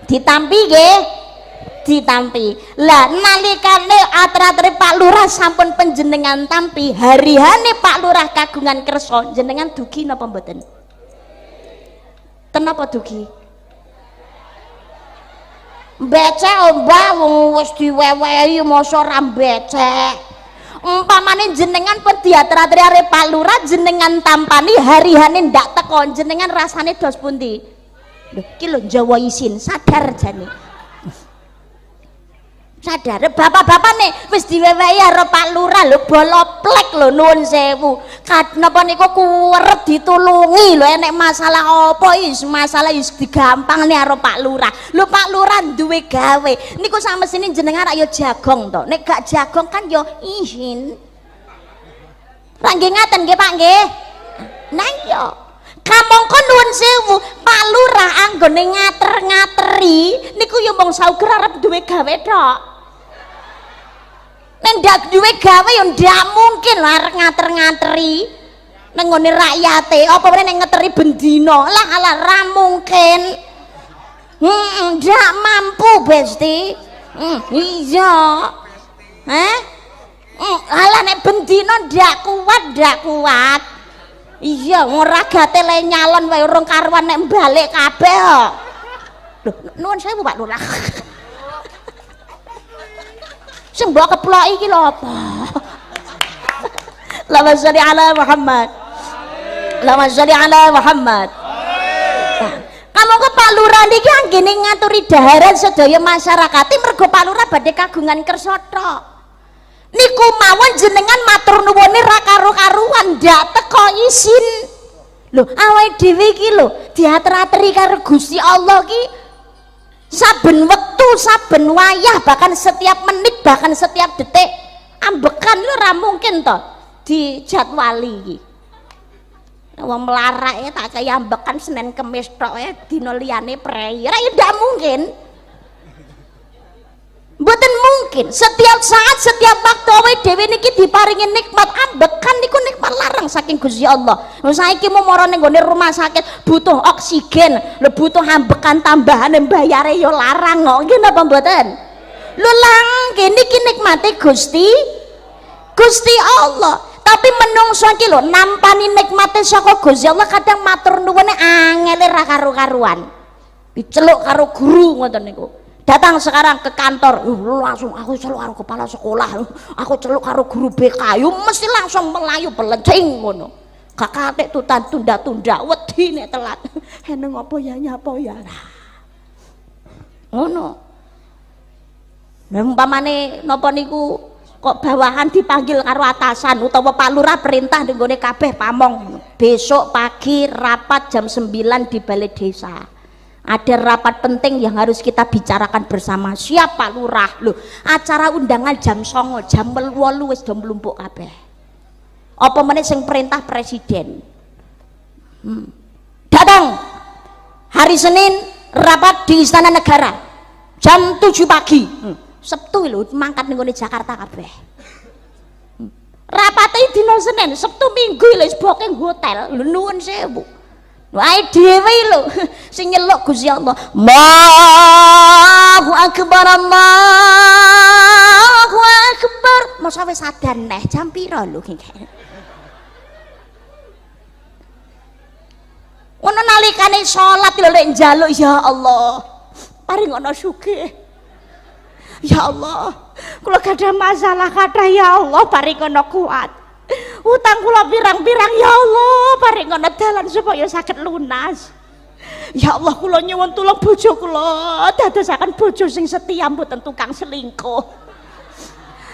Ditampi nggih. ditampi. Lah nalikane atur-ature Pak Lurah sampun panjenengan tampi, harihane Pak Lurah kagungan kersa, jenengan dugi napa mboten? Kenapa dugi? Becek mbah wong wis diwewehi mosok ora becek. Umpamane jenengan pun diatur-atur arep Pak Lurah jenengan tampani harihane ndak teko, jenengan rasane dos pundi? Lho iki lho Jawa isin, sadar jane. Sadar bapak-bapak nih wis diwewehi karo Pak Lurah lho bolo plek lho nuwun sewu. Napa niku kuweret ditulungi lho enek masalah apa masalah is digampang nih karo Pak Lurah. Lho Pak Lurah duwe gawe. Niku samesine jenengan ayo jagong to. Nek gak jagong kan yo izin. Ra nggih ngaten nggih Pak nggih. Nah yo kamangka nuwun sewu Pak Lurah anggone ngater-ngateri niku yo mung sauger arep duwe gawe tok. Nek ndak duwe gawe yo ndak mungkin arep ngater-ngateri nang ngene rakyate apa meneh nek ngeteri bendina. Lah alah ra mungkin. Ndak mampu Besti. Iya. Alah nek bendina ndak kuat. Iya, ngoragate le nyalon wae urung karuan nek balik kabeh kok. Lho, nuwun sewu Pak Lurah. Sing mbok keploki iki lho apa? Allahumma sholli ala Muhammad. Allahumma sholli ala Muhammad. Kamangka Pak Lurah niki anggene ngaturi daharan sedaya masyarakat mergo Pak Lurah badhe kagungan kersa tok. Niku mawon jenengan matur nuwune ra karo-karuan ndak teko isin. Lho awake dhewe iki lho diatur-aturi karo Gusti Allah ki saben wektu, saben wayah, bahkan setiap menit, bahkan setiap detik ambekan lho ra mungkin to dijadwali iki. Wong melarak tak kaya ambekan Senin Kamis tok dina liyane prei. Ra ndak mungkin. Mboten mungkin setiap saat setiap waktu awake dhewe niki diparingi nikmat ambekan niku nikmat larang saking Gusti Allah. Lha saiki mumara ning gone rumah sakit butuh oksigen, lho butuh ambekan tambahan bayare ya larang kok. Nggih napa mboten? Lho langge niki nikmate Gusti Allah. Tapi menungso iki lho nampani nikmate saka Gusti Allah kadang matur nuwune angel ra karo-karuan. Diceluk karo guru ngoten niku. Datang sekarang ke kantor, langsung aku celuk karo kepala sekolah, aku celuk karo guru BK, mesti langsung melayu belencing ngono. Gak katik tutan tunda-tunda, wedi nek telat. Heneng apa ya nyapa ya. Ngono. Lah umpamane napa niku kok bawahan dipanggil karo atasan utawa Pak Lurah perintah ning gone kabeh pamong. Besok pagi rapat jam 9 di balai desa. Ada rapat penting yang harus kita bicarakan bersama. Siapa Lurah? Loh, acara undangan jam 09.00, jam 8 wis do mlumpuk kabeh. Apa meneh sing perintah presiden. Datang hari Senin rapat di Istana Negara jam 7 pagi. Sabtu lho mangkat ning Jakarta kabeh. Rapate dina Senin, Sabtu Minggu lho wis booking hotel. Lho nuwun sewu. Wae dhewe lho sing nyeluk Gusti Allah. Allahu akbar, Allahu akbar. Mosok wis sadan neh jam pira lho iki. Ono nalikane salat lho lek njaluk ya Allah. Paring ana sugih. Ya Allah, kula gadah masalah kathah ya Allah, paring ana kuat. Utang kula pirang-pirang ya Allah, paring ana dalan supaya saged lunas. Ya Allah, kula nyuwun tulung bojo kula dadosaken bojo sing setia mboten tukang selingkuh.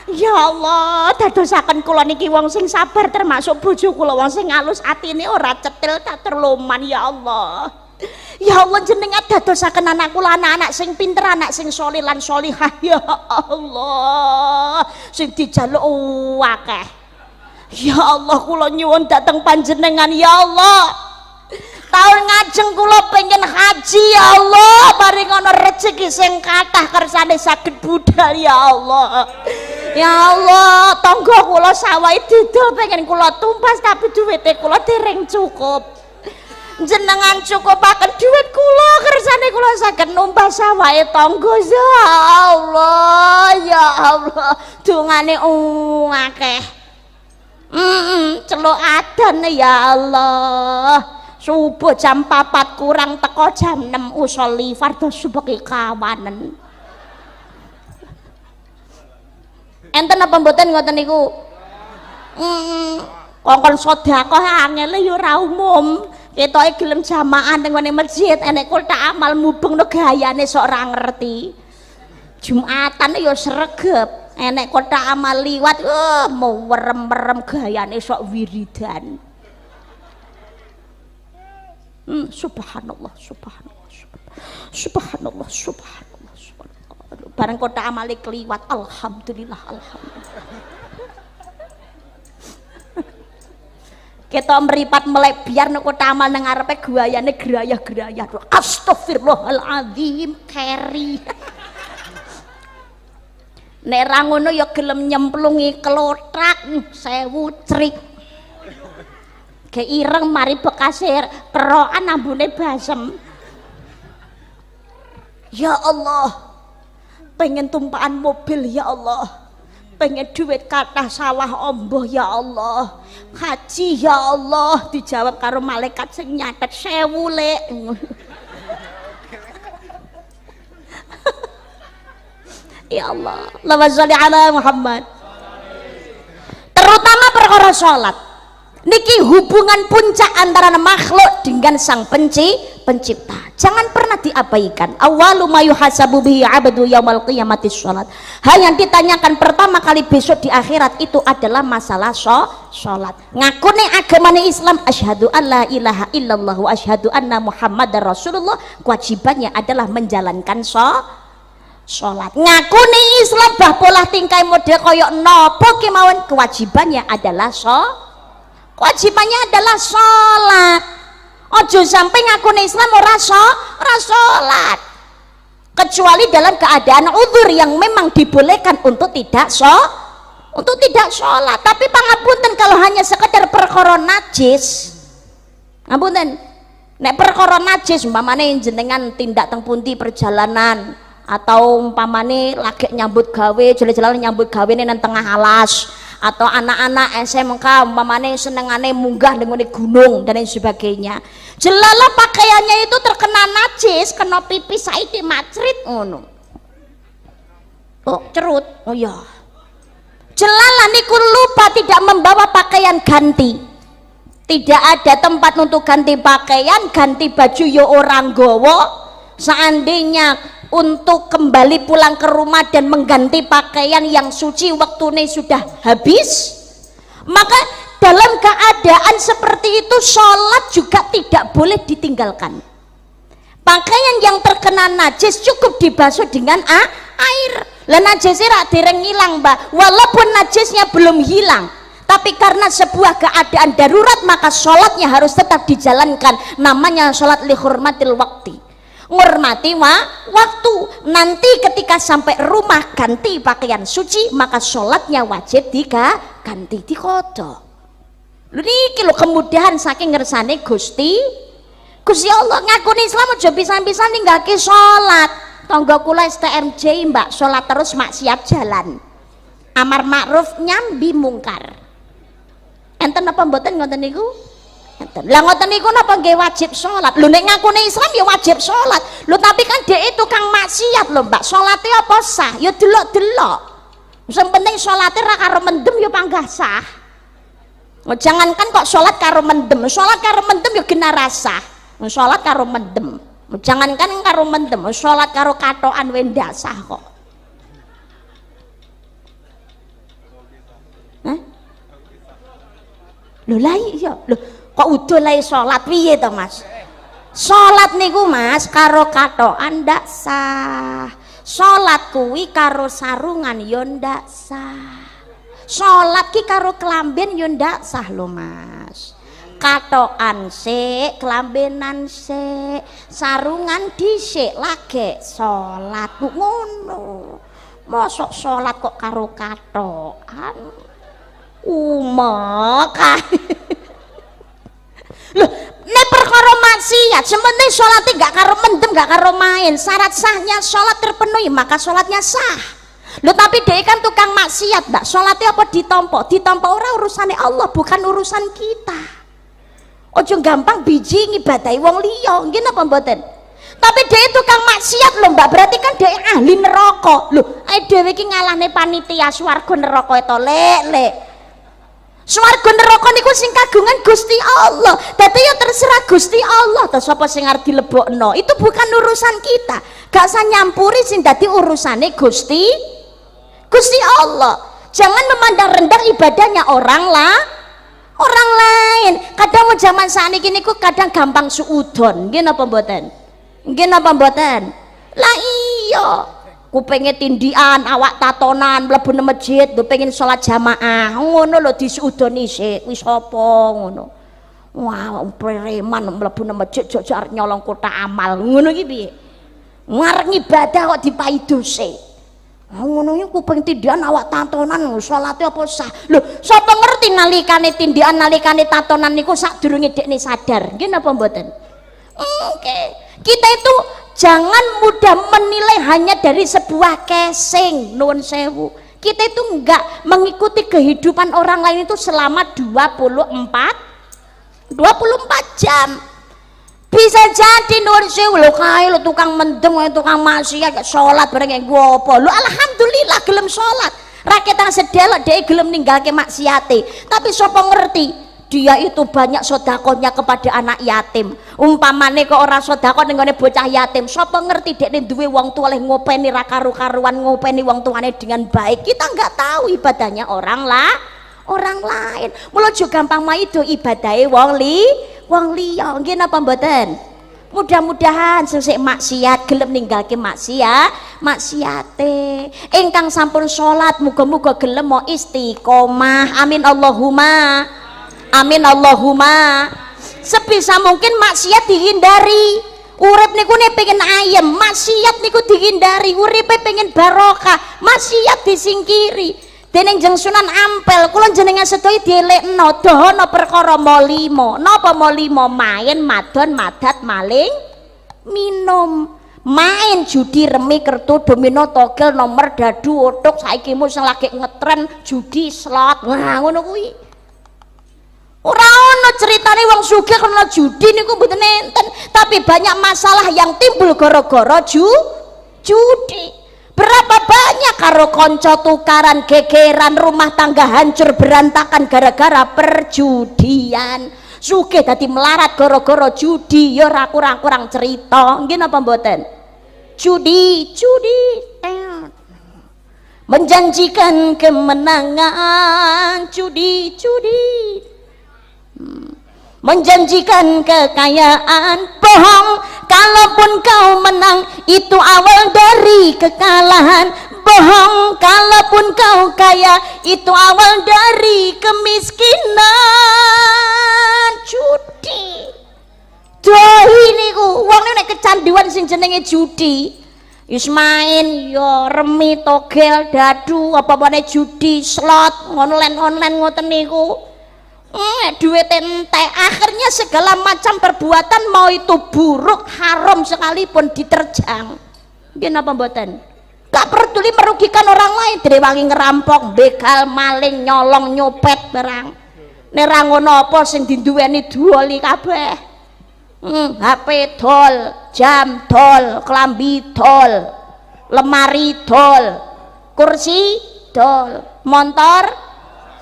Ya Allah, dadosaken kula niki wong sing sabar, termasuk bojo kula wong sing alus atine ora cetil katerloman ya Allah. Ya Allah, jenengan dadosaken anak kula anak-anak sing pinter, anak sing sholih lan sholihah ya Allah. Sing dijaluk akeh. Ya Allah, kula nyuwun dhateng panjenengan ya Allah. Taun ngajeng kula pengen haji ya Allah, paring ana rezeki sing kathah kersane saged budal ya Allah. Ya Allah, tangga kula sawahe didol pengen kula tumpas tapi duwite kula dereng cukup. jenengan cukupaken dhuwit kula kersane kula saged numpah sawahe tangga ya Allah ya Allah dongane akeh celuk adan ya Allah subuh jam 4 kurang teko jam 6 usolli fardhu subuh kawanen enten apa mboten ngoten niku kongkon sedekah angel ya ora umum ketoke gelem jamaah ning ngene masjid enek kotak amal mubengno gayane sok ora ngerti Jumatan ya sregep enek kotak amal liwat mau merem-merem gayane sok wiridan subhanallah subhanallah subhanallah subhanallah subhanallah bareng kotak amale kliwat alhamdulillah alhamdulillah kita meripat melek biar nek amal nang ngarepe gayane gerayah-gerayah astagfirullahaladzim keri nek ra ngono ya gelem nyemplungi kelotrak 1000 crik ge ireng mari bekasir kerokan ambune basem ya Allah pengen tumpahan mobil ya Allah pengen duit kathah sawah omboh ya Allah haji ya Allah dijawab karo malaikat sing nyatet 1000 lek ya Allah Allahumma sholli ala Muhammad terutama perkara salat niki hubungan puncak antara makhluk dengan sang pencipta jangan pernah diabaikan awwalu ma yuhasabu bihi 'abdu yaumal qiyamati sholat hal yang ditanyakan pertama kali besok di akhirat itu adalah masalah sholat ngakune agamane Islam asyhadu alla ilaha illallah wa asyhadu anna muhammadar rasulullah kewajibannya adalah menjalankan sholat ngakune Islam bah pola tingkai model koyok nopo kemauan kewajibannya adalah kewajibannya adalah sholat ojo sampai ngakune Islam ora sholat kecuali dalam keadaan udzur yang memang dibolehkan untuk tidak sholat tapi pangapunten kalau hanya sekedar perkara najis ngapunten nek perkara najis umpamane jenengan tindak teng pundi perjalanan atau umpamane lagi nyambut gawe jalan-jalan nyambut gawe nang tengah alas atau anak-anak SMK umpamane senengane munggah dengan gunung dan lain sebagainya jelala pakaiannya itu terkena najis kena pipis saiki macrit ngono cerut oh ya jelala niku lupa tidak membawa pakaian ganti tidak ada tempat untuk ganti pakaian ganti baju yo orang gowo seandainya untuk kembali pulang ke rumah dan mengganti pakaian yang suci waktunya sudah habis maka dalam keadaan seperti itu sholat juga tidak boleh ditinggalkan pakaian yang terkena najis cukup dibasuh dengan air lah najisnya rak dereng hilang mbak walaupun najisnya belum hilang tapi karena sebuah keadaan darurat maka sholatnya harus tetap dijalankan namanya sholat lihurmatil wakti ngurmati waktu nanti ketika sampai rumah ganti pakaian suci maka sholatnya wajib ganti dikodok niki lho kemudahan saking ngersane Gusti Allah ngakuni Islam aja pisan-pisan ninggake sholat tangga kula STMJ mbak sholat terus maksiat jalan amar ma'ruf nyambi mungkar enten apa mboten ngoten niku lah ngoten niku napa nggih wajib sholat lho nek ngakune Islam ya wajib sholat lho tapi kan dhek itu kang maksiat lho mbak sholate apa sah ya delok-delok sing penting sholate ra karo mendem ya panggah sah jangankan kok sholat karo mendem ya gena rasah sholat karo mendem jangankan karo mendem sholat karo katokan wae ndak sah kok lho lah iya lho kok udah lagi sholat piye to mas sholat niku mas karo katokan ndak sah sholat kuwi karo sarungan yo ndak sah sholat ki karo kelamben yo ndak sah lho mas katokan sik kelambenan sik sarungan dhisik lagi sholat ngono mosok sholat kok karo katokan umek lho nek perkara maksiat, sementing sholatnya gak karo mendem, gak karo main. Syarat sahnya sholat terpenuhi, maka sholatnya sah. Loh tapi dia kan tukang maksiat, ndak sholatnya apa ditompo? Ditompo ora urusannya Allah, bukan urusan kita. Ojo gampang biji ngibadahi wong liya, nggih napa mboten? Tapi dia tukang maksiat lho Mbak, berarti kan dia ahli neraka. Loh, dhewe iki ngalahne panitia swarga neraka itu lek. Swarga neraka niku sing kagungan Gusti Allah. Dadi ya terserah Gusti Allah to sapa sing arep dilebokno. Itu bukan urusan kita. Gak usah nyampuri sing dadi urusane Gusti Allah. Jangan memandang rendah ibadahnya orang lain. Kadang zaman sakniki niku kadang gampang suudon. Nggih napa mboten? Nggih napa mboten? Lah iya. Kupenge tindian, awak tatonan, mlebu nang masjid, lho pengen sholat jamaah. Ngono lho disuudoni sik, wis apa ngono. Wah, preman mlebu nang masjid jok arep nyolong kotak amal. Ngono iki piye? Ngarep ibadah kok dipai dose. Ngono iki kuping tindian awak tatonan, salate apa sah. Lho, sapa ngerti nalikane tindian, nalikane tatonan niku sadurunge dekne sadar. Nggih napa mboten? Oke. Kita itu jangan mudah menilai hanya dari sebuah casing, nuwun sewu. Kita itu enggak mengikuti kehidupan orang lain itu selama 24 jam. Bisa jadi nuwun sewu lho kae lho tukang mendem, tukang maksiat salat bareng nggo apa. Lho alhamdulillah gelem salat. Rakyat yang sedelok dhek gelem ninggalke maksiate. Tapi sapa ngerti dia itu banyak sodakohnya kepada anak yatim. Umpamane kok ora sodako ning gone bocah yatim, sapa ngerti dekne duwe wong tua leh ngopeni ra karu-karuan, ngopeni wong tuane dengan baik. Kita nggak tahu ibadahnya orang lain. Mula juga gampang maido ibadahe wong liya. Nggih napa mboten? Mudah-mudahan sesuk maksiat gelem ninggalke maksiate. Ingkang sampun salat muga-muga gelem mau istiqomah. Amin Allahumma. Amin Allahumma. Sebisa mungkin maksiat dihindari. Urip niku ne pengen ayem, maksiat niku dihindari. Uripe pengen barokah, maksiat disingkiri. Dening Jeng Sunan Ampel kula jenengan sedaya dielekno dahana perkara molimo. Napa molimo? Main, madon, madat, maling, minum. Main judi, remi, kertu, domino, togel, nomor, dadu, otok, saiki mu sing lagi ngetren judi, slot. Wah, ngono kuwi. Ora ono ceritane wong sugih kena judi niku mboten enten, tapi banyak masalah yang timbul gara-gara judi. Berapa banyak karo kanca tukaran, gegeran, rumah tangga hancur berantakan gara-gara perjudian. Sugih dadi melarat gara-gara judi, ya ora kurang-kurang cerita. Nggih napa mboten? Judi menjanjikan kemenangan, judi menjanjikan kekayaan, bohong. Kalaupun kau menang itu awal dari kekalahan, bohong. Kalaupun kau kaya itu awal dari kemiskinan. Judi doi niku wong nek kecanduan sing jenenge judi wis main ya remi, togel, dadu, apa-apane judi, slot, online ngoten niku. Duit entek, akhirnya segala macam perbuatan mau itu buruk, haram sekalipun diterjang. Nggih napa mboten? Gak peduli merugikan orang lain, direwangi ngerampok, begal, maling, nyolong, nyopet barang. Nek ra ngono apa sing diduweni duoli kabeh. HP dol, jam dol, klambi dol, lemari dol, kursi dol, motor,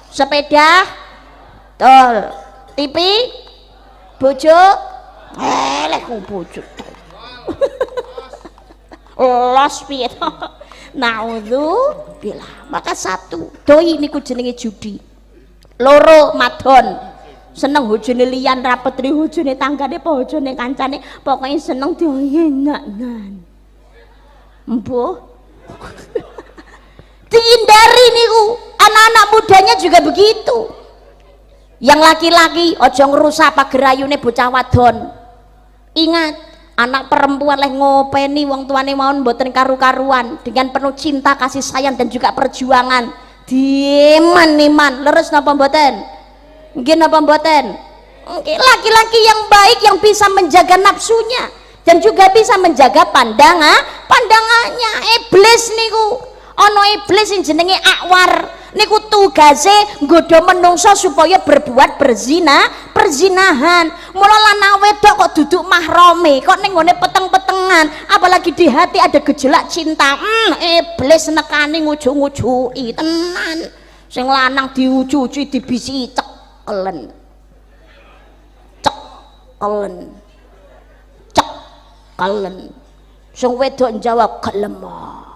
sepeda dol, TV, bojo, lek bojo. Los piye to? Naudzubillah. Maka satu, doi niku jenenge judi. Loro, madon. Seneng bojone liyan rapet ri bojone tanggane apa bojone kancane, pokoke seneng dienak-enak. Mbuh. Dihindari niku. Anak-anak mudanya juga begitu. Yang laki-laki ojo ngrusak pagerayune bocah wadon. Ingat, anak perempuan leh ngopeni wong tuane mawon mboten karu-karuan, dengan penuh cinta, kasih sayang dan juga perjuangan. Diman leres napa mboten? Nggih napa mboten? Laki-laki yang baik yang bisa menjaga nafsunya dan juga bisa menjaga pandangannya. Iblis niku ono iblis yang jenenge Akwar niku tugase nggodha menungso supaya berbuat perzinahan. Mula lanang wedok kok duduk mahrame, kok ning ngone peteng-petengan, apalagi di hati ada gejolak cinta. Iblis nekani nguju-ngujuki tenan. Sing lanang diuju-uju dibisi cekelen. Cekelen. Sing wedok jawab gelemo.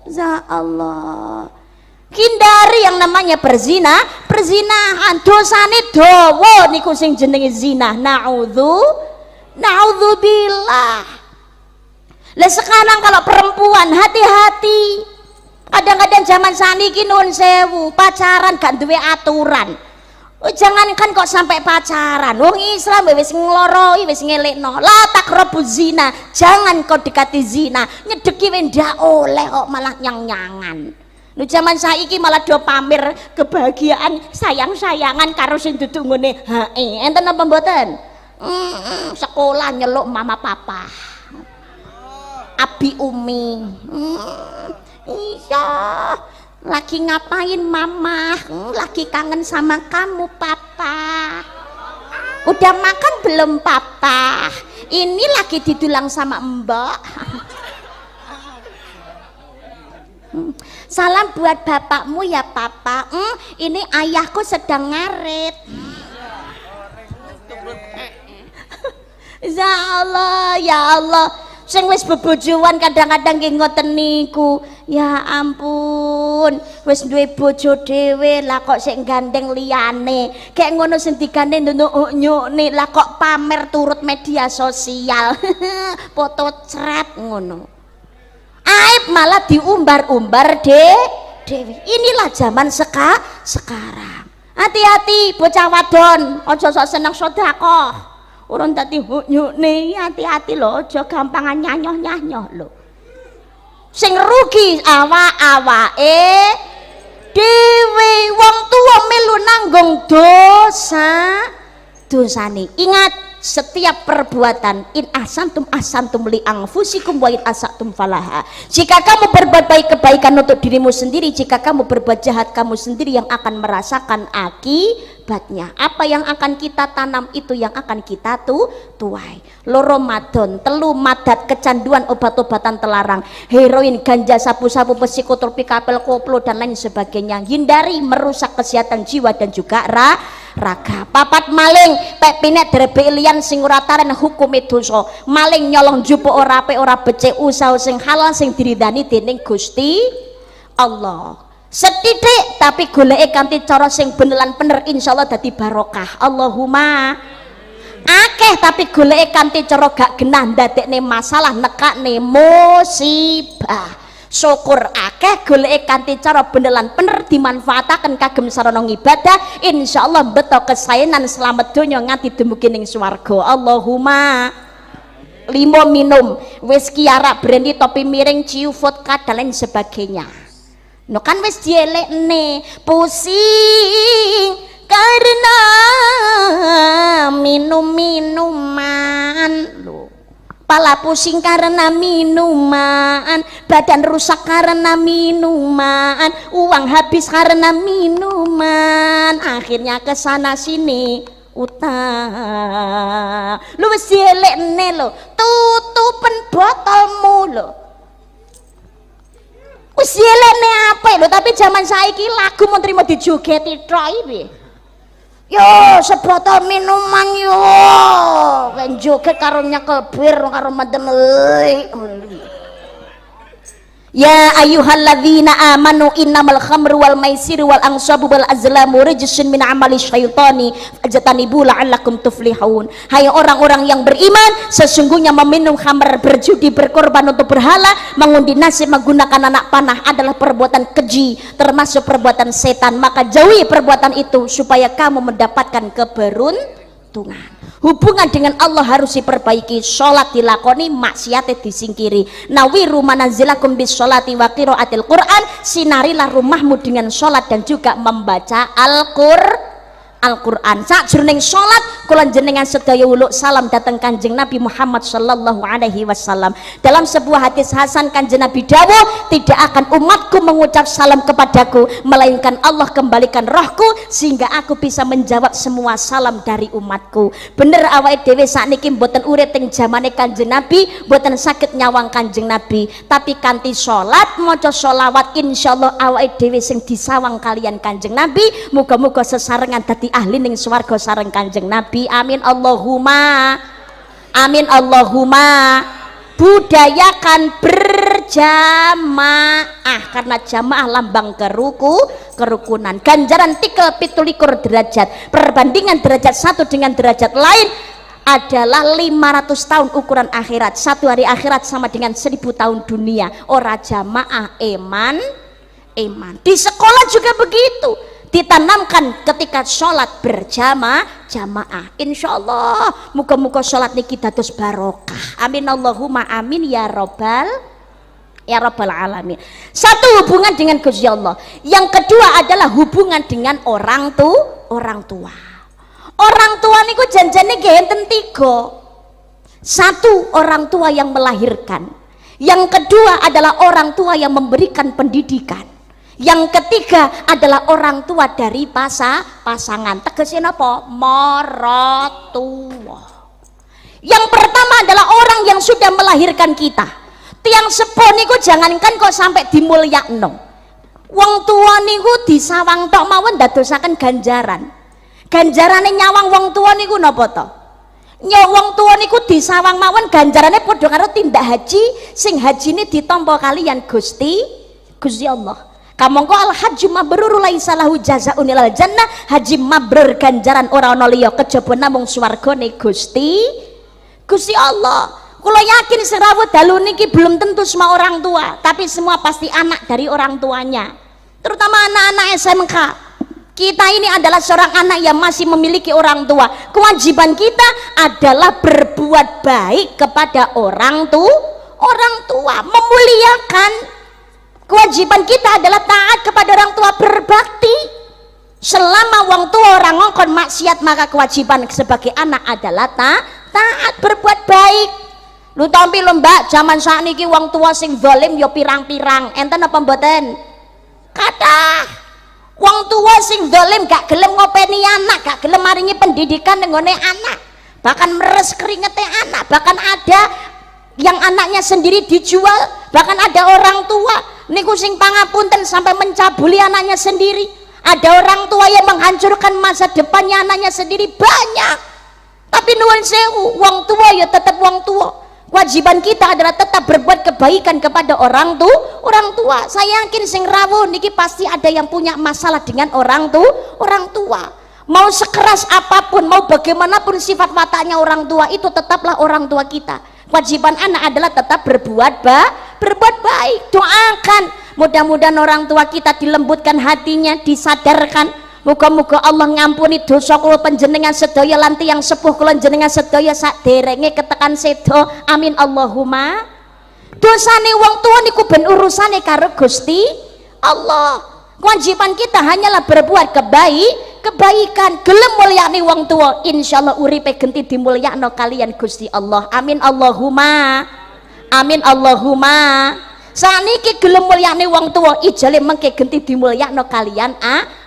Ya Allah, hindari yang namanya perzinahan. Dosane dawa niku sing jenenge zina. Naudzubillah. Lah sekarang kalau perempuan hati-hati. Kadang-kadang zaman saniki nuwun sewu, pacaran gak duwe aturan. Jangankan kok sampai pacaran, wong Islam wis ngloroi, wis ngelekno la taqrabuz zina, jangan kau dekati zina. Nyedeki wae ndak oleh kok malah nyang-nyangan. Lu zaman saiki malah do pamer kebahagiaan sayang-sayangan karo sing duduk ngene hae. Enten apa mboten? Sekolah nyeluk mama papa, abi umi. Iya, lagi ngapain mama? Lagi kangen sama kamu papa. Udah makan belum papa? Ini lagi didulang sama mbak. Salam buat bapakmu ya papa. Ini ayahku sedang ngarit. Ya Allah, ya Allah. Sing wis bebojoan kadang-kadang nggih ngoten niku. Ya ampun, wis duwe bojo dhewe lah kok sik gandeng liyane. Kayak ngono sing digandeng nduk-ndukne lah kok pamer turut media sosial. Foto cret ngono. Aib malah diumbar-umbar dhewe. Inilah zaman sekarang. Hati-hati bocah wadon, aja sok seneng sedekah. Urung dadi nyukne, hati-hati lho, aja gampangan nyanyoh-nyanyoh lho. Sing rugi awake dhewe, wong tuwa melu nanggung dosane. Ingat, setiap perbuatan in ahsantum li anfusikum wa in asatum falaha. Jika kamu berbuat baik kebaikan untuk dirimu sendiri, jika kamu berbuat jahat kamu sendiri yang akan merasakan akibatnya. Apa yang akan kita tanam itu yang akan kita tuai. Loro madon, telu madat, kecanduan obat-obatan terlarang, heroin, ganja, sabu-sabu, psikotropika, pil koplo dan lain sebagainya. Hindari merusak kesehatan jiwa dan juga raga. Papat maling, pek pinet drebe liyan sing ora taren hukume dosa. Maling nyolong njupuk ora apik ora becik, usaha sing halal sing diridani dening Gusti Allah. Setitik tapi goleke kanthi cara sing bener insyaallah dadi barokah. Allahumma. Akeh tapi goleke kanthi cara gak genah ndadekne masalah, nekakne musibah. Syukur akeh goleke kanthi cara bener dimanfaataken kagem sarana ibadah, insyaallah beto kesaenan selamat donya nganti dumugi ning swarga. Allahumma. 5 minum whisky, arak, brandy, topi miring, ciu, vodka dan lain sebagainya. No kan wis dielekne, pusing karena minuman lho. Kepala pusing karena minuman, badan rusak karena minuman, uang habis karena minuman, akhirnya kesana sini utang. Lu wis dielekne lho, tutupen botolmu lho. Wis dielekne apa lho, tapi zaman saiki lagu mau terima dijogeti tok piye. Yo sebotol minuman yo kan joget karo nyekel bir karo madem. Ya ayyuhalladzina amanu innamal khamru wal maisiru wal ansabu wal azlamu rijsun min amali syaitani fajtanibu la'allakum tuflihun. Hai orang-orang yang beriman, sesungguhnya meminum khamr, berjudi, berkorban untuk berhala, mengundi nasib, menggunakan anak panah adalah perbuatan keji, termasuk perbuatan setan. Maka jauhi perbuatan itu supaya kamu mendapatkan hitungan. Hubungan dengan Allah harus diperbaiki, sholat dilakoni, maksiatnya disingkiri. Nawiru manazzilakum bis sholati wa qiraatil Quran, sinarilah rumahmu dengan sholat dan juga membaca Al-Quran. Sak jroning sholat kula jenengan sedaya uluk salam datang Kanjeng Nabi Muhammad sallallahu alaihi wasallam. Dalam sebuah hadis hasan Kanjeng Nabi dawuh, tidak akan umatku mengucap salam kepadaku melainkan Allah kembalikan rohku sehingga aku bisa menjawab semua salam dari umatku. Bener awake dhewe sakniki mboten urip teng zamane Kanjeng Nabi, mboten saged nyawang Kanjeng Nabi, tapi kanthi sholat maca sholawat insyaallah awake dhewe sing disawang kalian Kanjeng Nabi, muga-muga sesarengan dadi ahli ning swarga sareng Kanjeng Nabi. Amin Allahumma amin Allahumma. Budayakan berjamaah karena jamaah lambang kerukunan. Ganjaran tikel 17 derajat, perbandingan derajat satu dengan derajat lain adalah 500 tahun ukuran akhirat. Satu hari akhirat sama dengan 1000 tahun dunia. Ora jamaah eman. Di sekolah juga begitu, ditanamkan ketika sholat jamaah. Insya Allah muka-muka sholat niki dados barokah. Amin Allahumma amin ya robbal alamin. Satu, hubungan dengan Gusti Allah. Yang kedua adalah hubungan dengan orang tua. Orang tua niku janjane nggih enten 3. Satu, orang tua yang melahirkan. Yang kedua adalah orang tua yang memberikan pendidikan. Yang ketiga adalah orang tua dari pasangan. Tegesnya apa? Maratua. Yang pertama adalah orang yang sudah melahirkan kita. Tiang sepuh niku jangankan kok sampai dimulyakno. Wong tua niku disawang tok mawon dadosaken ganjaran. Ganjarane nyawang wong tua niku napa to? Wong tua niku disawang mawon ganjarane padha karo tindak haji sing hajine ditampa kalian Gusti Allah. Kamangka al hajju mabrur laisa lahu jazaa'un ilal jannah. Haji mabrur ganjaran ora ana liya kejaba namung swargane Gusti Allah. Kula yakin sing rawuh dalu niki belum tentu semua orang tua, tapi semua pasti anak dari orang tuanya. Terutama anak-anak SMK. Kita ini adalah seorang anak yang masih memiliki orang tua. Kewajiban kita adalah berbuat baik kepada orang tua, memuliakan. Kewajiban kita adalah taat kepada orang tua, berbakti. Selama wong tua orang ngongkon maksiat, maka kewajiban sebagai anak adalah taat, berbuat baik. Lu tampi lho Mbak, zaman sakniki wong tua sing zalim ya pirang-pirang. Enten apa mboten? Kathah. Wong tua sing zalim gak gelem ngopeni anak, gak gelem maringi pendidikan nenggone anak. Bahkan meres keringete anak, bahkan ada yang anaknya sendiri dijual, bahkan ada orang tua niku sing pangapunten sampai mencabuli anaknya sendiri. Ada orang tua yang menghancurkan masa depannya anaknya sendiri, banyak. Tapi nuwun sewu, wong tua ya tetap wong tua. Kewajiban kita adalah tetap berbuat kebaikan kepada orang tua. Saya yakin sing rawuh niki pasti ada yang punya masalah dengan orang tua. Mau sekeras apapun, mau bagaimanapun sifat wataknya orang tua, itu tetaplah orang tua kita. Kewajiban anak adalah tetap berbuat baik. Doakan mudah-mudahan orang tua kita dilembutkan hatinya, disadarkan. Muga-muga Allah ngampuni dosa kula panjenengan sedaya lan tiyang sepuh kula jenengan sedaya saderenge ketekan sedo. Amin Allahumma. Dosane wong tua niku ben urusane karo Gusti Allah. Kewajiban kita hanyalah berbuat kebaikan, gelem mulyani wong tua, insyaallah uripe genti dimulyakno kalian Gusti Allah. Amin Allahumma. Saniki gelem mulyani wong tua, ijale mengke genti dimulyakno kalian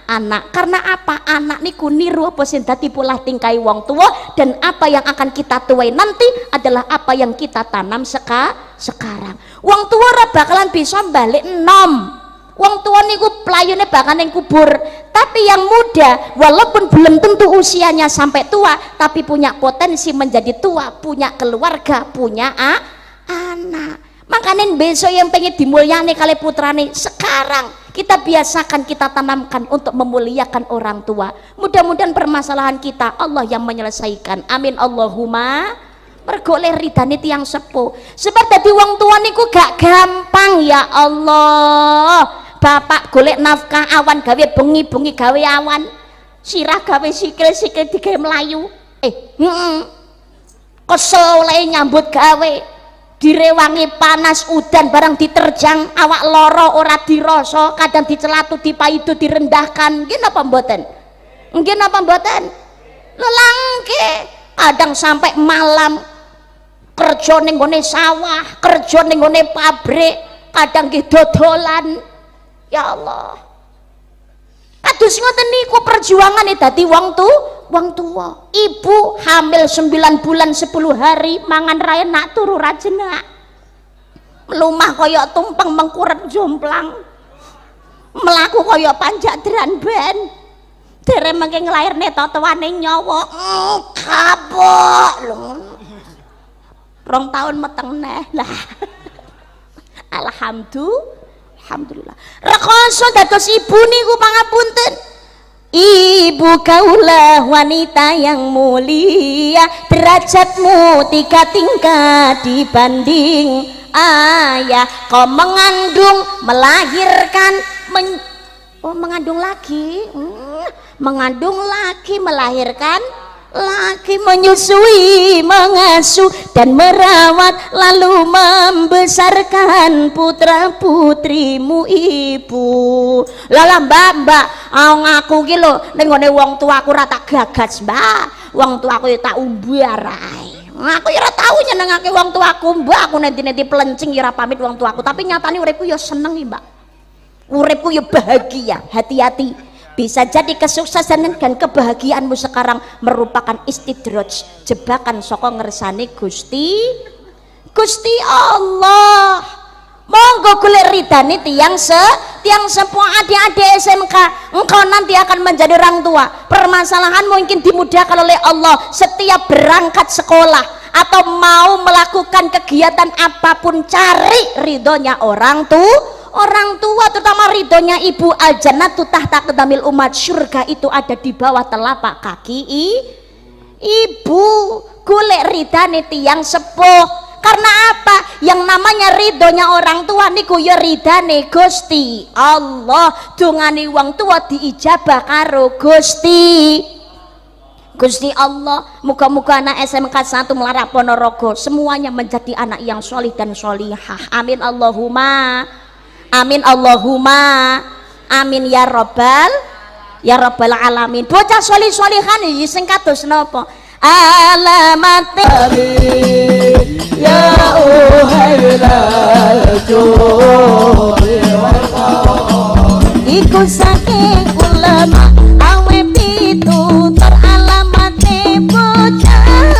anak. Karena apa? Anak niku niru apa sing dadi pola tingkai wong tua, dan apa yang akan kita tuai nanti adalah apa yang kita tanam sekarang. Wong tua ora bakalan bisa balik enom. Wong tua niku pelayune bakal ning kubur. Tapi yang muda walaupun belum tentu usianya sampai tua, tapi punya potensi menjadi tua, punya keluarga, punya anak. Makanya besok yang pengen dimulyani kali putrane, sekarang kita biasakan, kita tanamkan untuk memuliakan orang tua. Mudah-mudahan permasalahan kita Allah yang menyelesaikan. Amin Allahumma. Mergo le ridane tiyang sepuh. Sebab dadi wong tua niku gak gampang ya Allah. Bapak golek nafkah awan gawe bengi gawe awan, sirah gawe sikil digawe melayu. kesel oleh nyambut gawe, direwangi panas udan barang diterjang awak loro ora dirasa, kadang dicelatu dipaido direndahkan, nggih napa mboten? Nggih napa mboten? Lelangke kadang sampai malam kerja ning gone sawah, kerja ning gone pabrik, kadang nggih dodolan. Ya Allah, kados ngoten niku perjuangane dadi wong tua. Ibu hamil 9 bulan 10 hari mangan ra enak turu ra jenak, melumah kaya tumpeng mengkurep jomplang, melaku kaya panjak dranben, dere mengke nglairne totoane nyawa kapok lho, 2 tahun meteng neh lah. Alhamdulillah rekoso dados ibu niku pangapunten. Ibu kaulah wanita yang mulia, derajatmu 3 tingkat dibanding ayah. Kau mengandung, melahirkan, mengandung lagi, mengandung lagi, melahirkan lagi, menyusui, mengasuh dan merawat, lalu membesarkan putra putrimu ibu. Lala mbak ngaku ki lho ning ngene wong tuaku ora tak gagas mbak, wong tuaku ya tak umbar ae. Aku ya ora tau nyenengake wong tuaku mbak, aku nanti pelencing ya ora pamit wong tuaku, tapi nyatane uripku ya seneng mbak, uripku ya bahagia. Hati-hati, bisa jadi kesuksesan dan kebahagiaanmu sekarang merupakan istidraj, jebakan saka ngersane Gusti Allah. Monggo golek ridane tiang sepuh adik-adik SMK, engkau nanti akan menjadi orang tua. Permasalahan mungkin dimudahkan oleh Allah. Setiap berangkat sekolah atau mau melakukan kegiatan apapun, cari ridhonya orang tua, terutama ridhonya ibu. Al-jannatu tahta aqdamil umat, surga itu ada di bawah telapak kaki ibu. Golek ridane tiang sepuh. Karena apa? Yang namanya ridhonya orang tua niku ya ridane Gusti Allah. Dongane wong tua diijabah karo Gusti Allah. Muga-muga anak SMK 1 Melarak Ponorogo semuanya menjadi anak yang solih dan solihah. Amin Allahumma amin ya rabbal alamin. Bocah solih solihan iki sing kados napa? Alamat ya uhailal juri iku saking ulama awe pitu alamatne bocah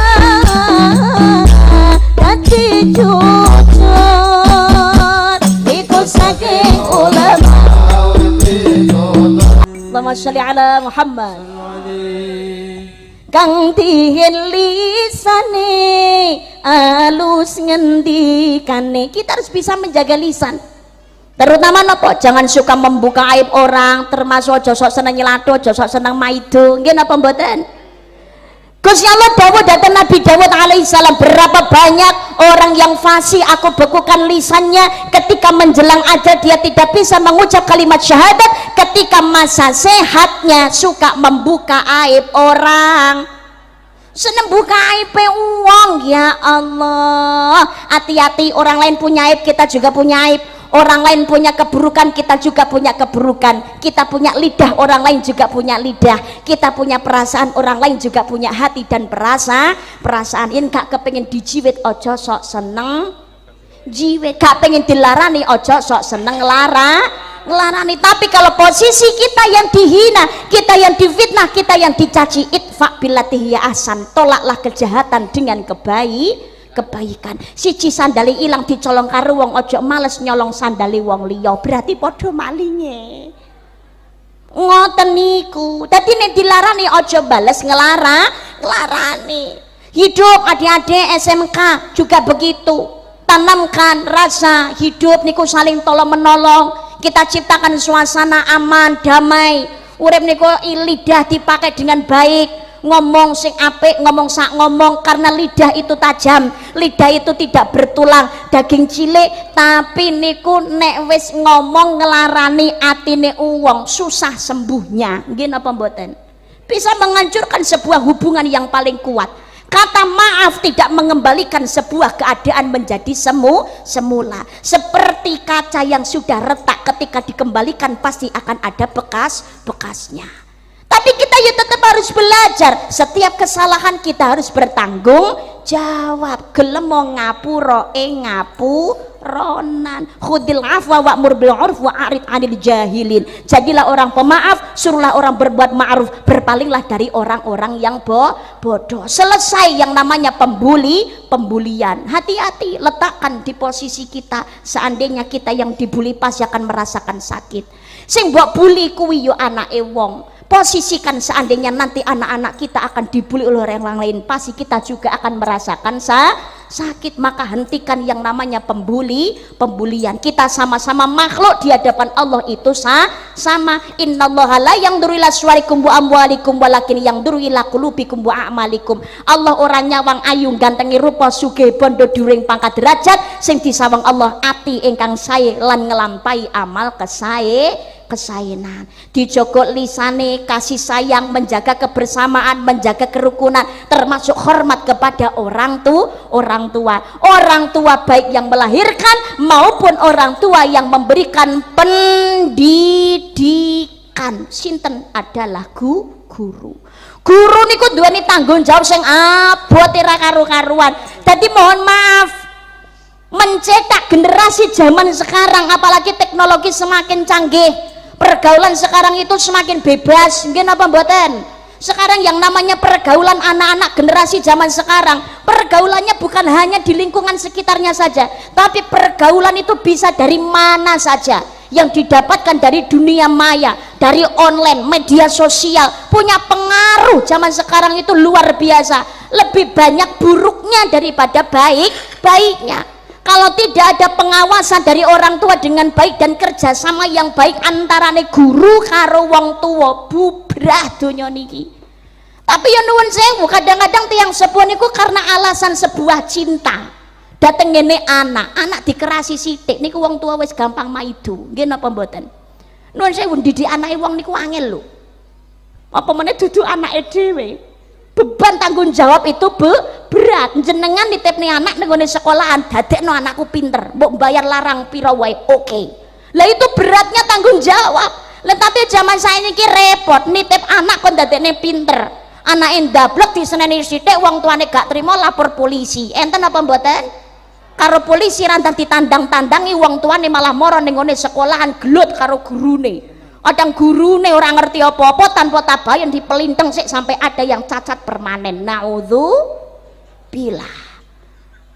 dadi jujur iku saking ulama. Allahumma sholli ala Muhammad. Kang dihen lisane alus ngendikane. Kita harus bisa menjaga lisan, terutama nopo, jangan suka membuka aib orang, termasuk ojo sok seneng nyelado, ojo sok seneng maido. Nggih napa mboten? Gusti Allah dawuh dhateng Nabi Dawud alaihissalam, berapa banyak orang yang fasih aku bekukan lisannya, ketika menjelang ajal dia tidak bisa mengucap kalimat syahadat, ketika masa sehatnya suka membuka aib orang, seneng buka aib uang. Ya Allah, hati-hati, orang lain punya aib, kita juga punya aib. Orang lain punya keburukan, kita juga punya keburukan. Kita punya lidah, orang lain juga punya lidah. Kita punya perasaan, orang lain juga punya hati dan perasaan. Ini gak kepengin dijiwit, ojo sok seneng jiwit. Gak pengen dilarani, ojo sok seneng ngelarani. Tapi kalau posisi kita yang dihina, kita yang difitnah, kita yang dicaci, idfa billati hiya ahsan, tolaklah kejahatan dengan kebaikan. Siji sandali ilang dicolong karo wong, ojo males nyolong sandali wong liya, berarti padha malinge. Ngoten niku. Dadi nek dilarani ojo bales ngelarani. Hidup adik-adik SMK juga begitu. Tanamkan rasa hidup niku saling tolong menolong. Kita ciptakan suasana aman, damai. Urip niku lidah dipakai dengan baik. Ngomong sing apik, ngomong sak ngomong, karena lidah itu tajam, lidah itu tidak bertulang, daging cilik, tapi niku nek wis ngomong ngelarani atine uwong susah sembuhnya. Nggih napa mboten? bisa menghancurkan sebuah hubungan yang paling kuat. Kata maaf tidak mengembalikan sebuah keadaan menjadi semula. Seperti kaca yang sudah retak, ketika dikembalikan pasti akan ada bekas-bekasnya. Tapi kita ya tetap harus belajar. Setiap kesalahan kita harus bertanggung jawab. Gelem mau ngapura ngapuronan. Khudil afwa wa'mur bil 'urf wa 'arid 'anil jahilin. Jadilah orang pemaaf, suruhlah orang berbuat ma'ruf, berpalinglah dari orang-orang yang bodoh. Selesai yang namanya pembulian. Hati-hati, letakkan di posisi kita. Seandainya kita yang dibuli pasti akan merasakan sakit. Sing mbok buli kuwi yo anake wong. Posisikan seandainya nanti anak-anak kita akan dibully oleh orang lain, pasti kita juga akan merasakan sakit. Maka hentikan yang namanya pembulian. Kita sama-sama makhluk di hadapan Allah itu sama. Innallaha la yanzuru ila suwarikum wa amwalikum walakin yanzuru ila qulubikum wa a'malikum. Allah orang nyawang ayu gantengi rupa sugih bondo dhuwuring pangkat derajat, sing disawang Allah ati ingkang sae lan ngelampahi amal kesaenan. Dijogok lisane, kasih sayang, menjaga kebersamaan, menjaga kerukunan, termasuk hormat kepada orang tua baik yang melahirkan maupun orang tua yang memberikan pendidikan. Sinten adalah guru niku duweni tanggung jawab sing abot ora karu-karuan. Dadi mohon maaf, mencetak generasi zaman sekarang, apalagi teknologi semakin canggih, pergaulan sekarang itu semakin bebas, mungkin apa mboten? Sekarang yang namanya pergaulan anak-anak generasi zaman sekarang, pergaulannya bukan hanya di lingkungan sekitarnya saja, tapi pergaulan itu bisa dari mana saja, yang didapatkan dari dunia maya, dari online, media sosial, punya pengaruh zaman sekarang itu luar biasa, lebih banyak buruknya daripada baiknya. Kalau tidak ada pengawasan dari orang tua dengan baik dan kerjasama yang baik antarane guru karo wong tua, bubrah donya niki. Tapi ya nuwun sewu, kadang-kadang tiang sepuh niku karena alasan sebuah cinta dateng ngene anak dikerasi sithik niku wong tua wis gampang maido. Nggih napa mboten? Nuwun sewu, didik anake wong niku angel lho. Apa meneh dudu anake dhewe. Beban tanggung jawab itu berat. Jenengan nitipne anak ning ngene sekolahan, dadekno anakku pinter, mbok bayar larang pira wae, oke. Lah itu beratnya tanggung jawab. Lah tapi zaman saya ini repot, nitip anak kon dadekne pinter. Anake ndablek diseneni sithik, wong tuane gak trima lapor polisi. Enten apa mboten? Karo polisi rantang ditandang-tandangi, wong tuane malah mara ning ngene sekolahan gelut karo gurune. Kadang gurune orang ngerti apa-apa, tanpa tabayan dipelinteng sik sampai ada yang cacat permanen. Naudzubillah.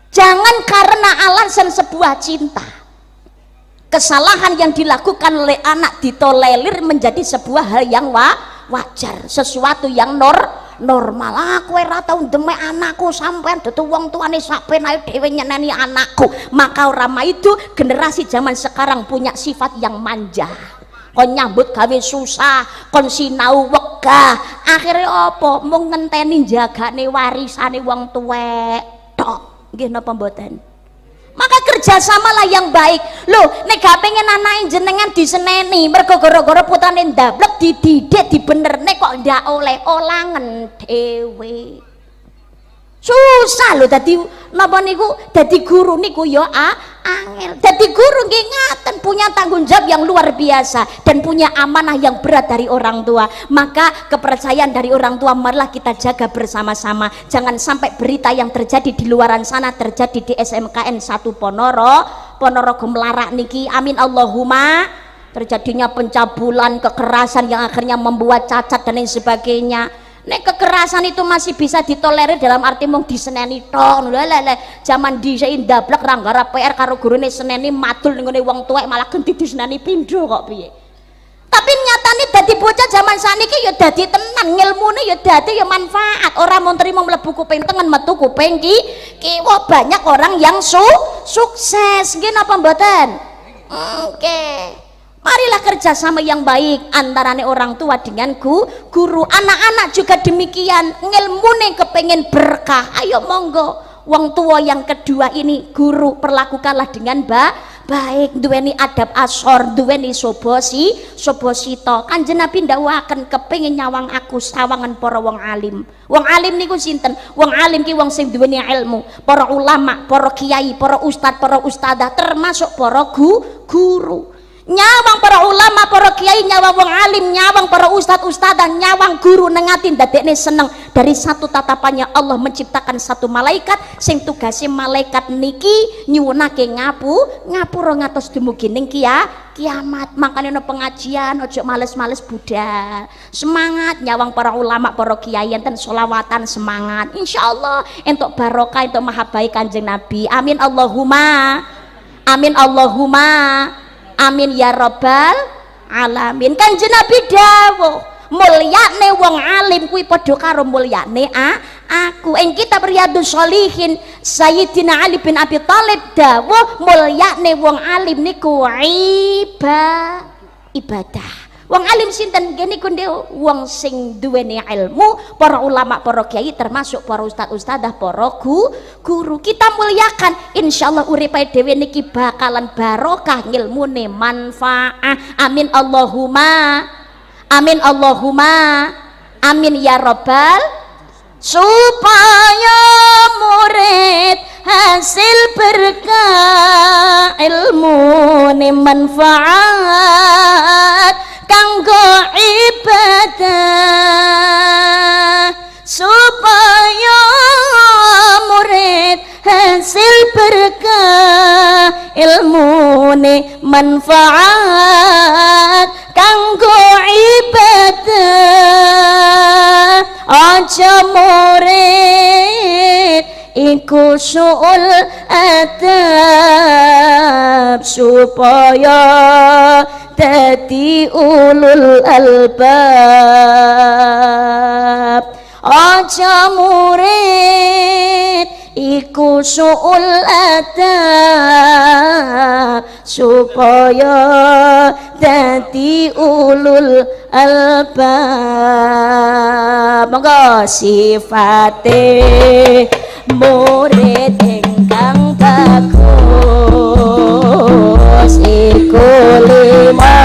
Jangan karena alasan sebuah cinta, kesalahan yang dilakukan oleh anak ditolerir menjadi sebuah hal yang wajar, sesuatu yang normal. Aku ora tau demek anakku sampean dudu wong tuane sak penae dhewe nyeneni anakku. Maka ora itu generasi zaman sekarang punya sifat yang manja. Kon nyambut gawe susah, kon sinau wegah, akhirnya apa? Mung ngenteni jagane warisane wong tuwek tok. Nggih napa mboten? Maka kerjasamalah yang baik. Loh, nek gak pengen anake jenengan diseneni, mergo gara-gara putane ndablek dididik dibenerne kok ndak oleh olangen dhewe. Susah lho dadi napa niku, dadi guru niku ya angel. Dadi guru nggih ngaten, punya tanggung jawab yang luar biasa dan punya amanah yang berat dari orang tua. Maka kepercayaan dari orang tua marilah kita jaga bersama-sama. Jangan sampai berita yang terjadi di luaran sana terjadi di SMKN 1 Ponorogo Melarak niki. Amin Allahumma. Terjadinya pencabulan, kekerasan yang akhirnya membuat cacat dan lain sebagainya. Nek kekerasan itu masih bisa ditolerir dalam arti mung diseneni tok. Zaman dhisik ndablek ra nggarap PR karo gurune seneni madul ning ngene wong tuwek malah genti diseneni pindho kok piye. Tapi nyatane dadi bocah zaman saniki ya dadi tenan, ngilmune ya dadi ya manfaat. Ora mung trimo mlebu kuping tengen metu kuping kiwa. Banyak orang yang sukses. Nggih napa mboten? Oke. Marilah kerjasama yang baik antarane orang tua dengan guru. Anak-anak juga demikian, ngilmune kepengen berkah, ayo monggo. Wong tua yang kedua ini guru, perlakukanlah dengan baik, duweni adab asor, duweni sobosito. Kanjeng Nabi ndawuhaken kepengin nyawang aku sawangan para wong alim. Wong alim niku sinten? Wong alim ki wong sing duweni ilmu, para ulama, para kiai, para ustad, para ustadzah, termasuk para guru. Nyawang para ulama, para kiai, nyawang wong alim, nyawang para ustad ustadzah, nyawang guru nengatin dadekne seneng. Dari satu tatapannya Allah menciptakan satu malaikat sing tugasnya malaikat niki nyuwunake ngapura ngatos dumugi ning kiamat. Makanya no pengajian ojo males-males budal, semangat nyawang para ulama, para kiai enten sholawatan semangat, insyaallah entuk barokah, entuk mahabbah Kanjeng Nabi. Amin Allahumma amin, Allahumma amin ya rabbal alamin. Kanjeng Nabi dawuh mulyane wong alim kuwi padha karo mulyane aku. Ing kitab Riyadhus Shalihin Sayyidina Ali bin Abi Thalib dawuh mulyane wong alim niku ibadah. Wong alim sinten? Gini kunde wong sing duweni ilmu, para ulama, para kiai, termasuk para ustad ustadzah, para guru. Kita muliakan, insyaallah uripe dhewe niki bakalan barokah, ngilmune manfaat. Amin Allahumma amin, Allahumma amin ya rabbal. Supaya murid hasil berkah ilmune manfaat kanggo ibadah, supaya murid hasil berkah ilmune manfaat kanggo ibadah. Aja murid iku suul adab, supaya dadi ulul albab. Aja murid iku suul adab, supaya dadi ulul albab. Monggo sifate murid ingkang bagus iku lima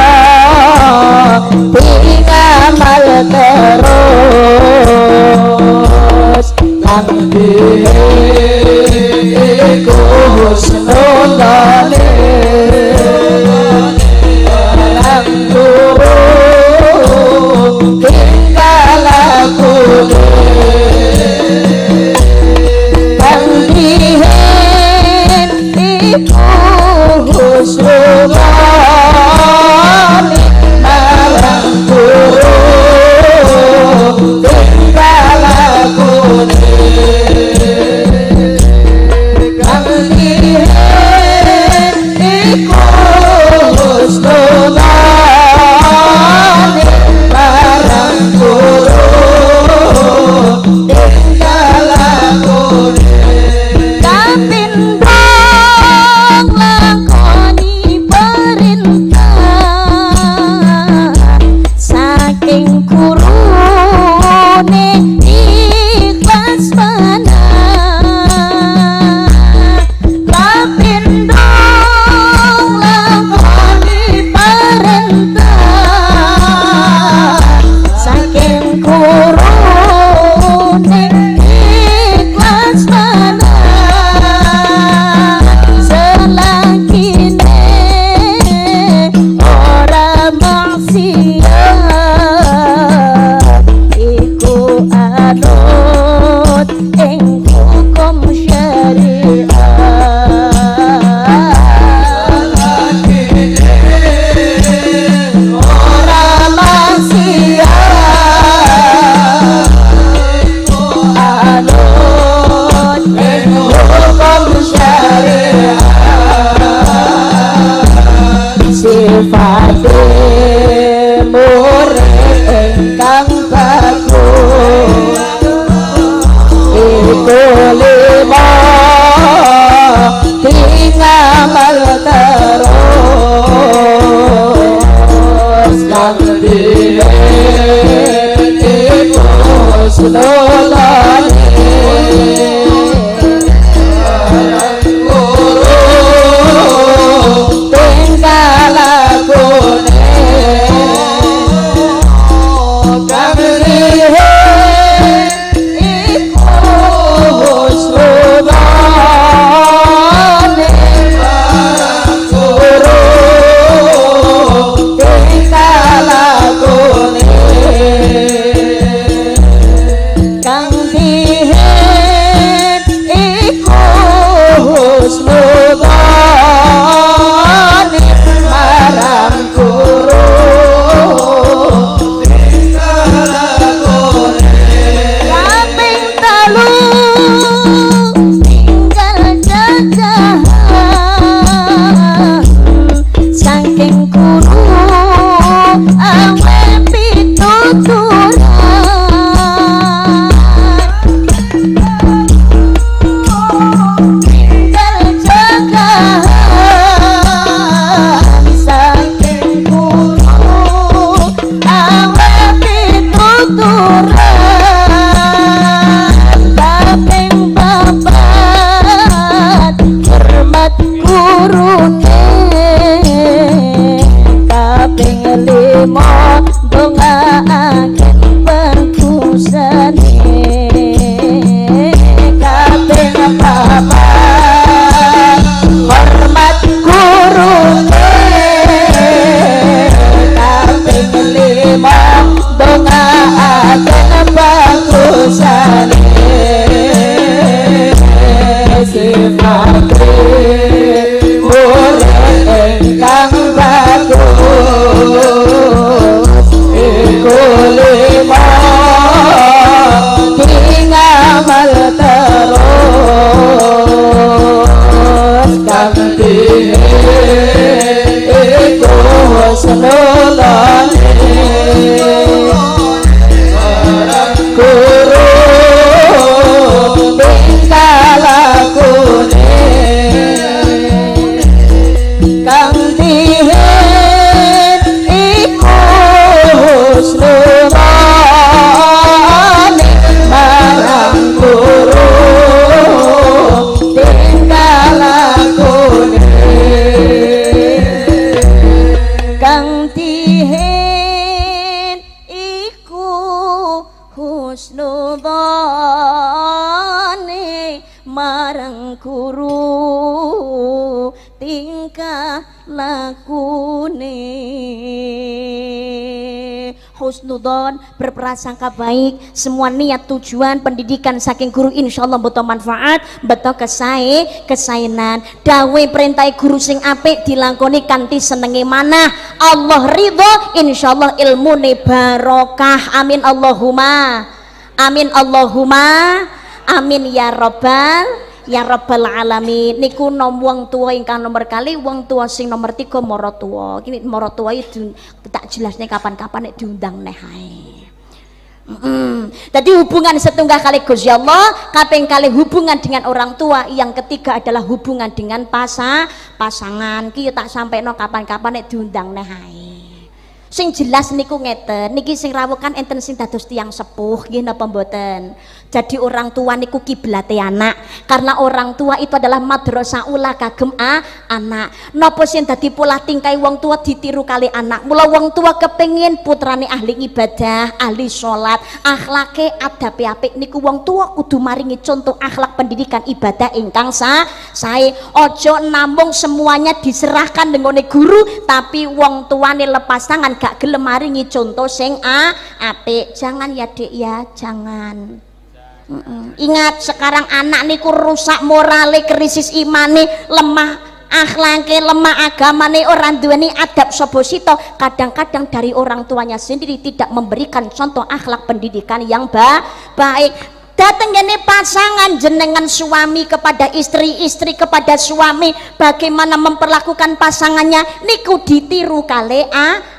ngamal terus lang iku husnul khalim lang turu tinggal aku pandihen iku husnul khalim malang turu tinggal aku pandihen iku husnul khalim malang turu tinggal aku kapindhong lakoni perintah saking gurune ikhlas panah. Kapindhong lakoni perintah saking gurune ikhlas panah. Selagine ora maksiat iku anut ing hukum syariat. Ora maksiat anut ing hukum syariat. Sifate murid ingkang bagus iku lima ngamal terus lang dihen iku husnul khalim Husnudon, berprasangka baik, semua niat tujuan pendidikan saking guru insyaallah beto manfaat, beto kesainan. Dawe perintah guru sing apik dilakoni kanthi senenge manah. Allah ridho, insyaallah ilmune barokah. Amin Allahumma. Amin Allahumma. Amin ya rabbal alamin. Niku nom wong tua ingkang nomor kali, wong tua sing nomor 3 mara tua. Iki mara tua itu tak jelasnya kapan-kapan nek diundang neh ae. Jadi hubungan setunggal kali Gusti Allah, kaping kali hubungan dengan orang tua, yang ketiga adalah hubungan dengan pasangan. Ki tak sampeno kapan-kapan nek diundang neh ae. Sing jelas niku ngeten, niki sing rawuh kan enten sing dados tiyang sepuh nggih napa mboten. Jadi orang tua niku kiblate anak, karena orang tua itu adalah madrasah ula kagem anak. Napa sing dadi pola tingkai wong tua ditiru kali anak. Mula wong tua kepengin putrane ahli ibadah, ahli salat, akhlake adabe apik, niku wong tua kudu maringi contoh akhlak pendidikan ibadah ingkang sae. Ojo namung semuanya diserahkan dengan guru, tapi wong tuane lepas tangan gak gelem maringi contoh sing apik. Jangan ya Dik ya, jangan. Ingat sekarang anak niku rusak morale, krisis imane, lemah akhlake, lemah agamane, orang duweni adab sapa sita. Kadang-kadang dari orang tuanya sendiri tidak memberikan contoh akhlak pendidikan yang baik. Datang gini pasangan, jenengan suami kepada istri, istri kepada suami, bagaimana memperlakukan pasangannya niku ditiru kali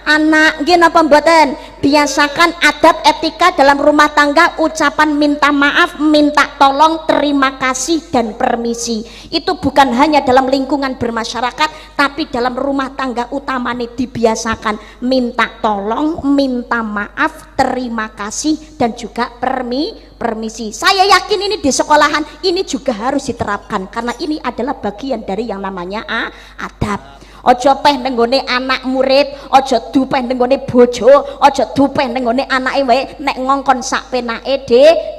anak. Gini apa mboten? Biasakan adab etika dalam rumah tangga, ucapan minta maaf, minta tolong, terima kasih dan permisi. Itu bukan hanya dalam lingkungan bermasyarakat, tapi dalam rumah tangga utamanya dibiasakan minta tolong, minta maaf, terima kasih dan juga permisi. Saya yakin ini di sekolahan ini juga harus diterapkan, karena ini adalah bagian dari yang namanya adab. Aja peh nenggone anak murid, aja dupeh nenggone bojo, aja dupeh nenggone anake wae, nek ngongkon sak penake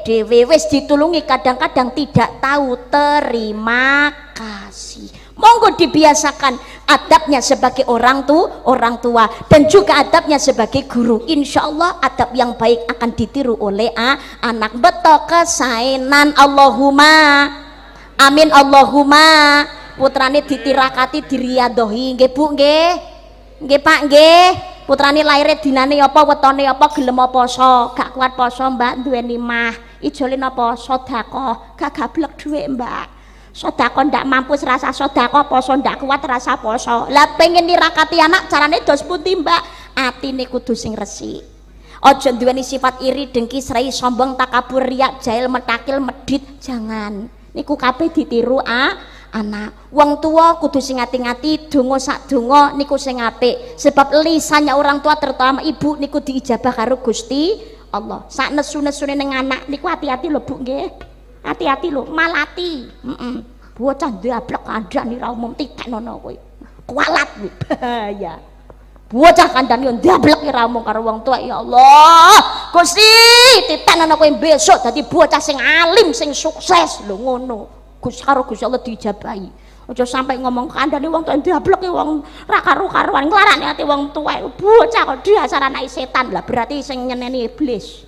dhewe wis ditulungi kadang-kadang tidak tahu terima kasih. Monggo dibiasakan adabnya sebagai orang tua dan juga adabnya sebagai guru. Insya Allah adab yang baik akan ditiru oleh anak. Beto kesainan Allahumma amin Allahumma. Putrane ditirakati diriadohi nggih Bu nggih. Nggih Pak nggih. Putrane laire dinane apa wetone apa gelem poso, gak kuat poso Mbak duweni mah. Ijole napa sedekah, gak gablek dhuwit Mbak. Sedekah ndak mampu rasa sedekah, poso ndak kuat rasa poso. Lah pengen nirakati anak carane dos pundi Mbak? Atine kudu sing resik. Aja duweni sifat iri, dengki, serai, sombong, takabur, riak, jahil, metakil, medit, jangan. Niku kabeh ditiru anak. Wong tua kudu sing ati-ati, donga sak donga niku sing apik. Sebab lisannya orang tua terutama ibu niku diijabah karo Gusti Allah. Sak nesu-nesune ning anak niku hati-hati lho Bu nggih. Hati-hati lho, malati. Bocah ndablek kandhane ra umum titeknono kowe. Kualat kuwi bahaya. Bocah kandhane yo ndablek ra umum karo wong tua. Ya Allah, Gusti, titeknono kowe besok dadi bocah sing alim, sing sukses lho ngono. Gus karo Gusti Allah diijabahi. Aja sampai ngomong kandhane wong tua ndablek wong ra karo-karuan nglarane ati wong tua. Bocah kok dasar anak setan lah, berarti sing nyeneni iblis.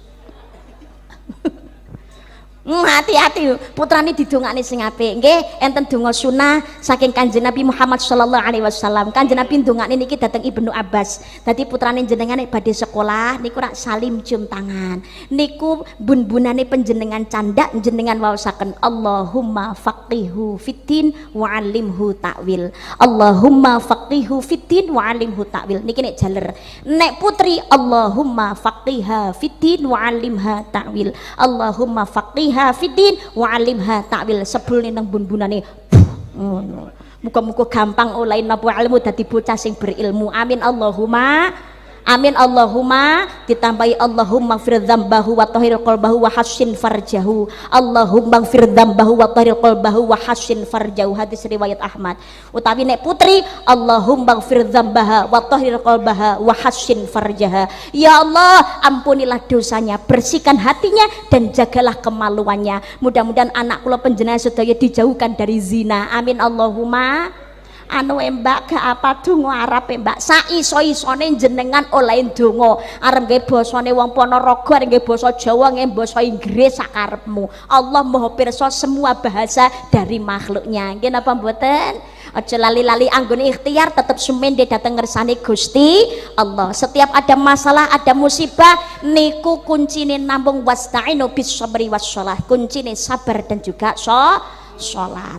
Hati-hati putrane didongakne sing apik nggih. Enten donga sunah saking Kanjeng Nabi Muhammad sallallahu alaihi wasallam. Kanjeng Nabi ndongakne niki dateng Ibnu Abbas. Dadi putrane jenengan nek badhe sekolah niku rak salim cium tangan. Niku bun-bunane panjenengan candak jenengan waosaken Allahumma faqihu fiddin wa 'allimhu ta'wil. Allahumma faqihu fiddin wa 'allimhu ta'wil. Niki nek jaler. Nek putri Allahumma faqiha fiddin wa 'allimha ta'wil. Allahumma faqiha fiddin wa 'allimha ta'wil. Sebelne nang bun-bunane ngono. Muga-muga gampang oleh napa ilmu dadi bocah sing berilmu. Amin Allahumma amin Allahumma. Ditambahi Allahumma fir dzambahu wa tahhir qalbahu wa hassin farjahu. Allahumma fir dzambahu wa tahhir qalbahu wa hassin farjahu. Hadis riwayat Ahmad. Utawi nek putri Allahumma fir dzambaha wa tahhir qalbaha wa hassin farjaha. Ya Allah, ampunilah dosanya, bersihkan hatinya dan jagalah kemaluannya. Mudah-mudahan anak kula panjenengan sedaya dijauhkan dari zina. Amin Allahumma. Anu Mbak gak apa donga Arab Mbak, saiso-isone jenengan oleh donga arep nggih basane wong Ponorogo, arep nggih basa Jawa, nggih basa Inggris sakarepmu. Allah Maha pirsa semua bahasa dari makhluknya. Nggih napa mboten? Aja lali-lali anggone ikhtiar tetep sumende dateng ngersane Gusti Allah. Setiap ada masalah, ada musibah niku kuncine nambung wasta'inu bis sabri was shalah. Kuncine sabar dan juga sholat.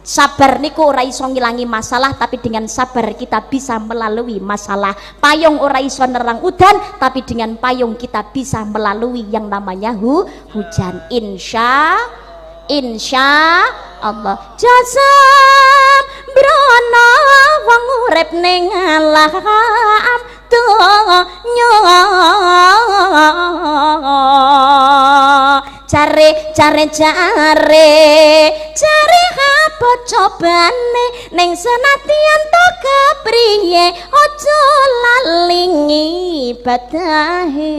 Sabar niku ora iso ngilangi masalah, tapi dengan sabar kita bisa melalui masalah. Payung ora iso nerang udan, tapi dengan payung kita bisa melalui yang namanya hujan. Insya Allah. Jazam brana wong urip ning alam donya. Cari apa cobane ning senatian to kepriye aja lalingi ibadahe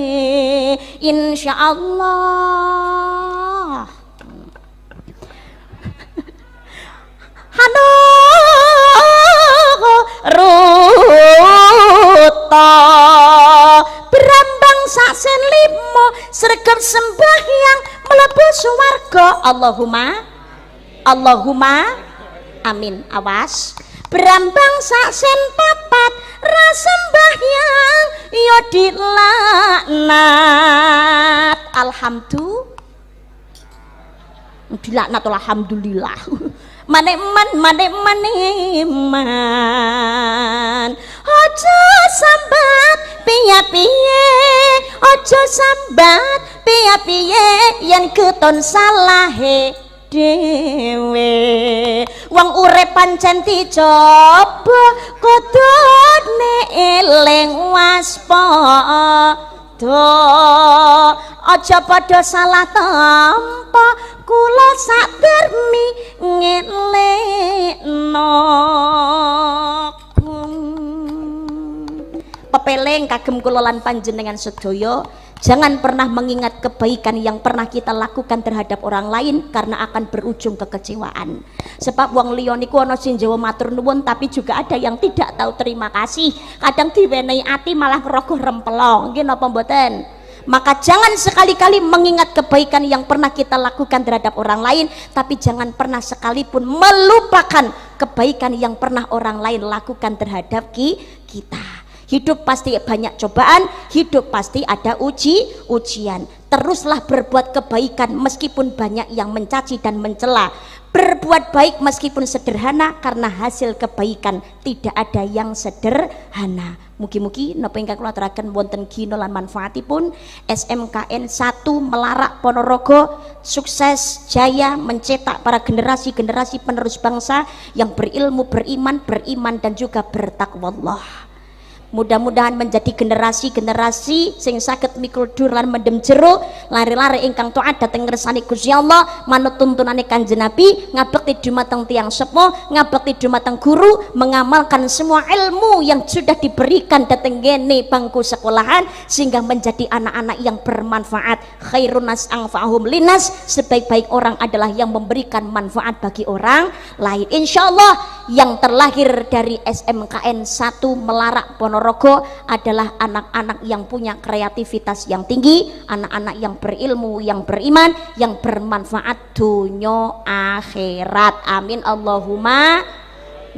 insyaallah. Ruta berambang saksen limo sregep sembahyang mlebu swarga. Allahumma amin. Awas berambang saksen papat rasa sembahyang ya dilaknat. Dilaknat alhamdulillah. Maneman ojo sambat piye-piye, ojo sambat piye-piye yen keton salahe dhewe. Wong urip pancen dicoba kudune eling waspada. Aja padha salah tampa kula sadermi ngelekno. pepeling kagem kula lan panjenengan sedaya, jangan pernah mengingat kebaikan yang pernah kita lakukan terhadap orang lain karena akan berujung kekecewaan. Sebab wong liya niku ana sing Jawa matur nuwun tapi juga ada yang tidak tahu terima kasih. Kadang diwenehi ati malah ngerogoh rempelong. Nggih napa mboten? Maka jangan sekali-kali mengingat kebaikan yang pernah kita lakukan terhadap orang lain, tapi jangan pernah sekalipun melupakan kebaikan yang pernah orang lain lakukan terhadap kita. Hidup pasti banyak cobaan, hidup pasti ada ujian. Teruslah berbuat kebaikan meskipun banyak yang mencaci dan mencela. Berbuat baik meskipun sederhana, karena hasil kebaikan tidak ada yang sederhana. Mugi-mugi napa ingkang kula aturaken wonten gina lan manfaatipun. SMKN 1 Melarak Ponorogo sukses jaya mencetak para generasi-generasi penerus bangsa yang berilmu, beriman dan juga bertakwallah. Mudah-mudahan menjadi generasi-generasi sing saged mikul dur lan mendem jero, lari-lari ingkang taat dhateng ngersani Gusti Allah, manut tuntunane Kanjeng Nabi, ngabekti dumateng tiyang sepuh, ngabekti dumateng guru, mengamalkan semua ilmu yang sudah diberikan dhateng ngene bangku sekolahan sehingga menjadi anak-anak yang bermanfaat. Khairun nas anfa'uhum linnas, sebaik-baik orang adalah yang memberikan manfaat bagi orang lain. Insyaallah yang terlahir dari SMKN 1 Melarak Ponorogo adalah anak-anak yang punya kreativitas yang tinggi, anak-anak yang berilmu, yang beriman, yang bermanfaat dunya akhirat. Amin Allahumma.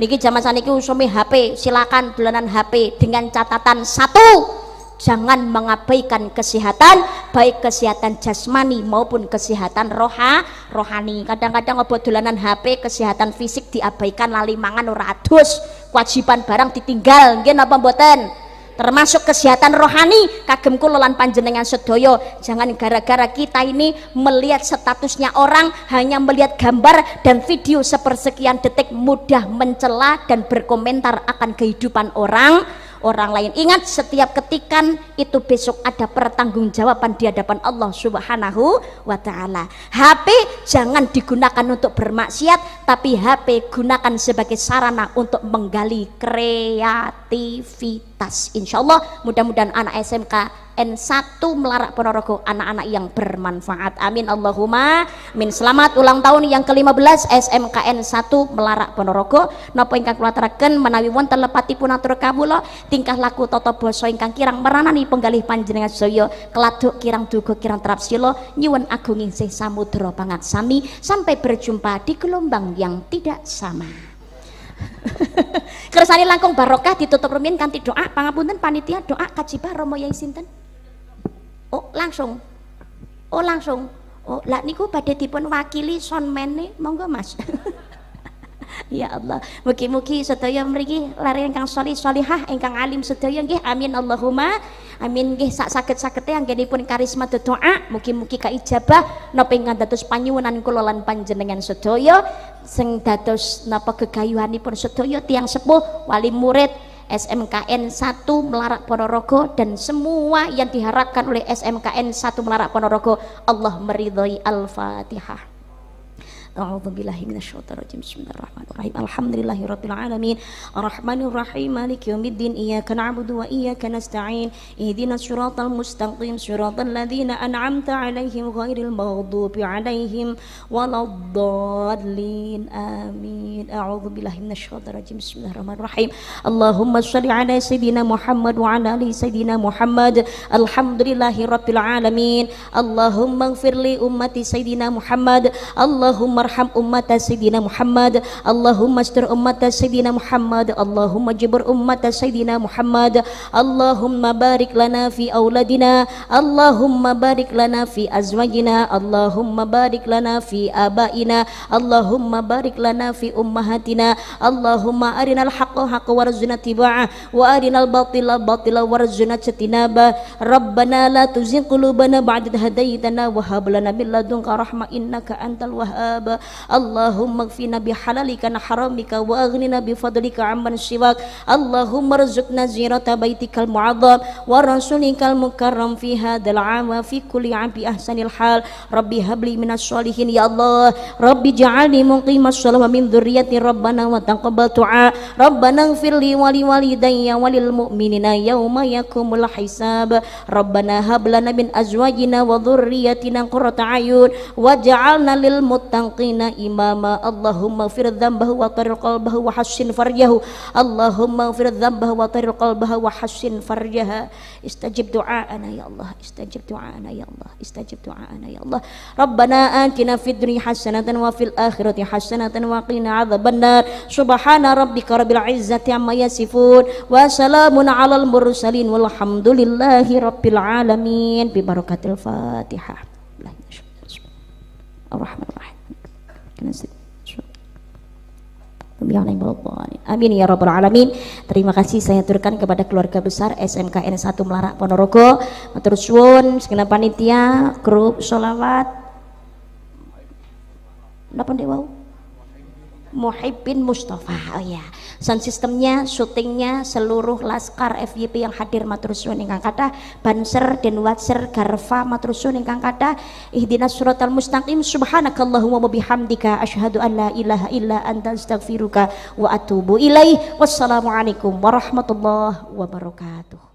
Niki zaman saniki usumi HP, silakan dolanan HP dengan catatan satu, jangan mengabaikan kesehatan, baik kesehatan jasmani maupun kesehatan rohani. Kadang-kadang ngebot dolanan HP, kesehatan fisik diabaikan, lali mangan ora adus, kewajiban barang ditinggal, nggih napa mboten? Termasuk kesehatan rohani kagem kula lan panjenengan sedaya. Jangan gara-gara kita ini melihat statusnya orang, hanya melihat gambar dan video sepersekian detik mudah mencela dan berkomentar akan kehidupan orang lain. Ingat, setiap ketikan itu besok ada pertanggungjawaban di hadapan Allah Subhanahu wa taala. HP jangan digunakan untuk bermaksiat, tapi HP gunakan sebagai sarana untuk menggali kreativitas. Insyaallah mudah-mudahan anak SMK N1 Melarak Ponorogo anak-anak yang bermanfaat. Amin Allahumma amin. Selamat ulang tahun yang ke-15 SMKN 1 Melarak Ponorogo. Napa ingkang kula aturaken menawi wonten lepatipun atur kawula tingkah laku tata basa ingkang kirang meranani penggalih panjenengan sedaya keladuk kirang duga kirang trapsila nyuwun agung isih samudra pangaksami. Sampai berjumpa di gelombang yang tidak sama. Kersane langkung barokah ditutup rumiyin kanthi doa. Pangapunten panitia doa kajibah Rama Yai sinten? Oh langsung. Oh lah niku badhe dipun wakili sonmene monggo Mas. Ya Allah, mugi-mugi sedaya mriki lare ingkang sholihah ingkang alim sedaya nggih. Amin Allahumma amin nggih. Sak saged-sagede anggenipun karisma doa, mugi-mugi kaijabah napa ingkang dados panyuwunan kula lan panjenengan sedaya, sing dados napa gegayuhanipun sedaya tiyang sepuh, wali murid SMKN 1 Melarak Ponorogo dan semua yang diharapkan oleh SMKN 1 Melarak Ponorogo. Allah meridhai. Al-Fatihah. A'udzu billahi minasyaitonir rajim. Bismillahirrahmanirrahim. Alhamdulillahirabbil alamin. Arrahmanir rahim. Maliki yaumiddin. Iyyaka na'budu wa iyyaka nasta'in. Ihdinas siratal mustaqim. Siratal ladzina an'amta 'alaihim ghairil maghdubi 'alaihim waladdallin. Amin. A'udzu billahi minasyaitonir rajim. Bismillahirrahmanirrahim. Allahumma shalli 'ala sayidina Muhammad wa 'ala ali sayidina Muhammad. Alhamdulillahirabbil alamin. Allahumma ighfir li ummati sayidina Muhammad. Allahumma arham ummata sayyidina Muhammad. Allahumma astur ummata sayyidina Muhammad. Allahumma jibur ummata sayyidina Muhammad. Allahumma barik lana fi auladina. Allahumma barik lana fi azwajina. Allahumma barik lana fi abaina. Allahumma barik lana fi ummahatina. Allahumma arinal haqqa haqqa warzuqna tibaa wa arinal batila batila warzuqna ijtinaba. Rabbana la tuzigh qulubana ba'da idh hadaytana wa hab lana min ladunka rahmah innaka antal wahhab. Allahumma ighfirna bihalalika an haramika wa aghnina bifadlika amman siwak. Allahumma rzuqna ziyarata baitikal mu'azzam wa rasulikal mukarram fi hadzal 'am wa fi kulli 'am bi ahsanil hal. Rabbi habli minas sholihin ya Allah. Rabbi ja'alni muqimas shalah wa min dzurriyyati rabbana wa taqabbal du'a. Rabbana ighfirli wa liwalidayya wa lil mu'minina yauma yaqumul hisab. Rabbana hab lana min azwajina wa dhurriyyatina qurrata a'yun waj'alna lil muttaqina imama. Allahumma ighfir dzambahu wa taril qalbahu wa hassin farjahu. Allahumma ighfir dzambahu wa taril qalbahu wa hassin farjaha. Istajib du'aana ya Allah, istajib du'aana ya Allah, istajib du'aana ya Allah. Rabbana atina fid dunya hasanatan wa fil akhirati hasanatan wa qina adzabannar. Subhana rabbika rabbil izzati amma yasifun wa salamun alal mursalin walhamdulillahi rabbil alamin. Bi barakatil Fatihah. Ar-Rahmanir-Rahim. Amin ya rabbal alamin. Terima kasih saya aturkan kepada keluarga besar SMKN 1 Melarak Ponorogo. Matur suwun segenap panitia, grup sholawat. Napa ndek wau? Muhibbin Mustafa. Oh ya, sound systemnya, syutingnya, seluruh laskar FYP yang hadir matur suwun ingkang kathah, Banser dan Watser Garfa matur suwun ingkang kathah. Ihdinas siratal mustaqim. Subhanakallahumma wa bihamdika asyhadu an la ilaha illa anta astaghfiruka wa atubu ilaih. Wassalamualaikum warahmatullahi wabarakatuh.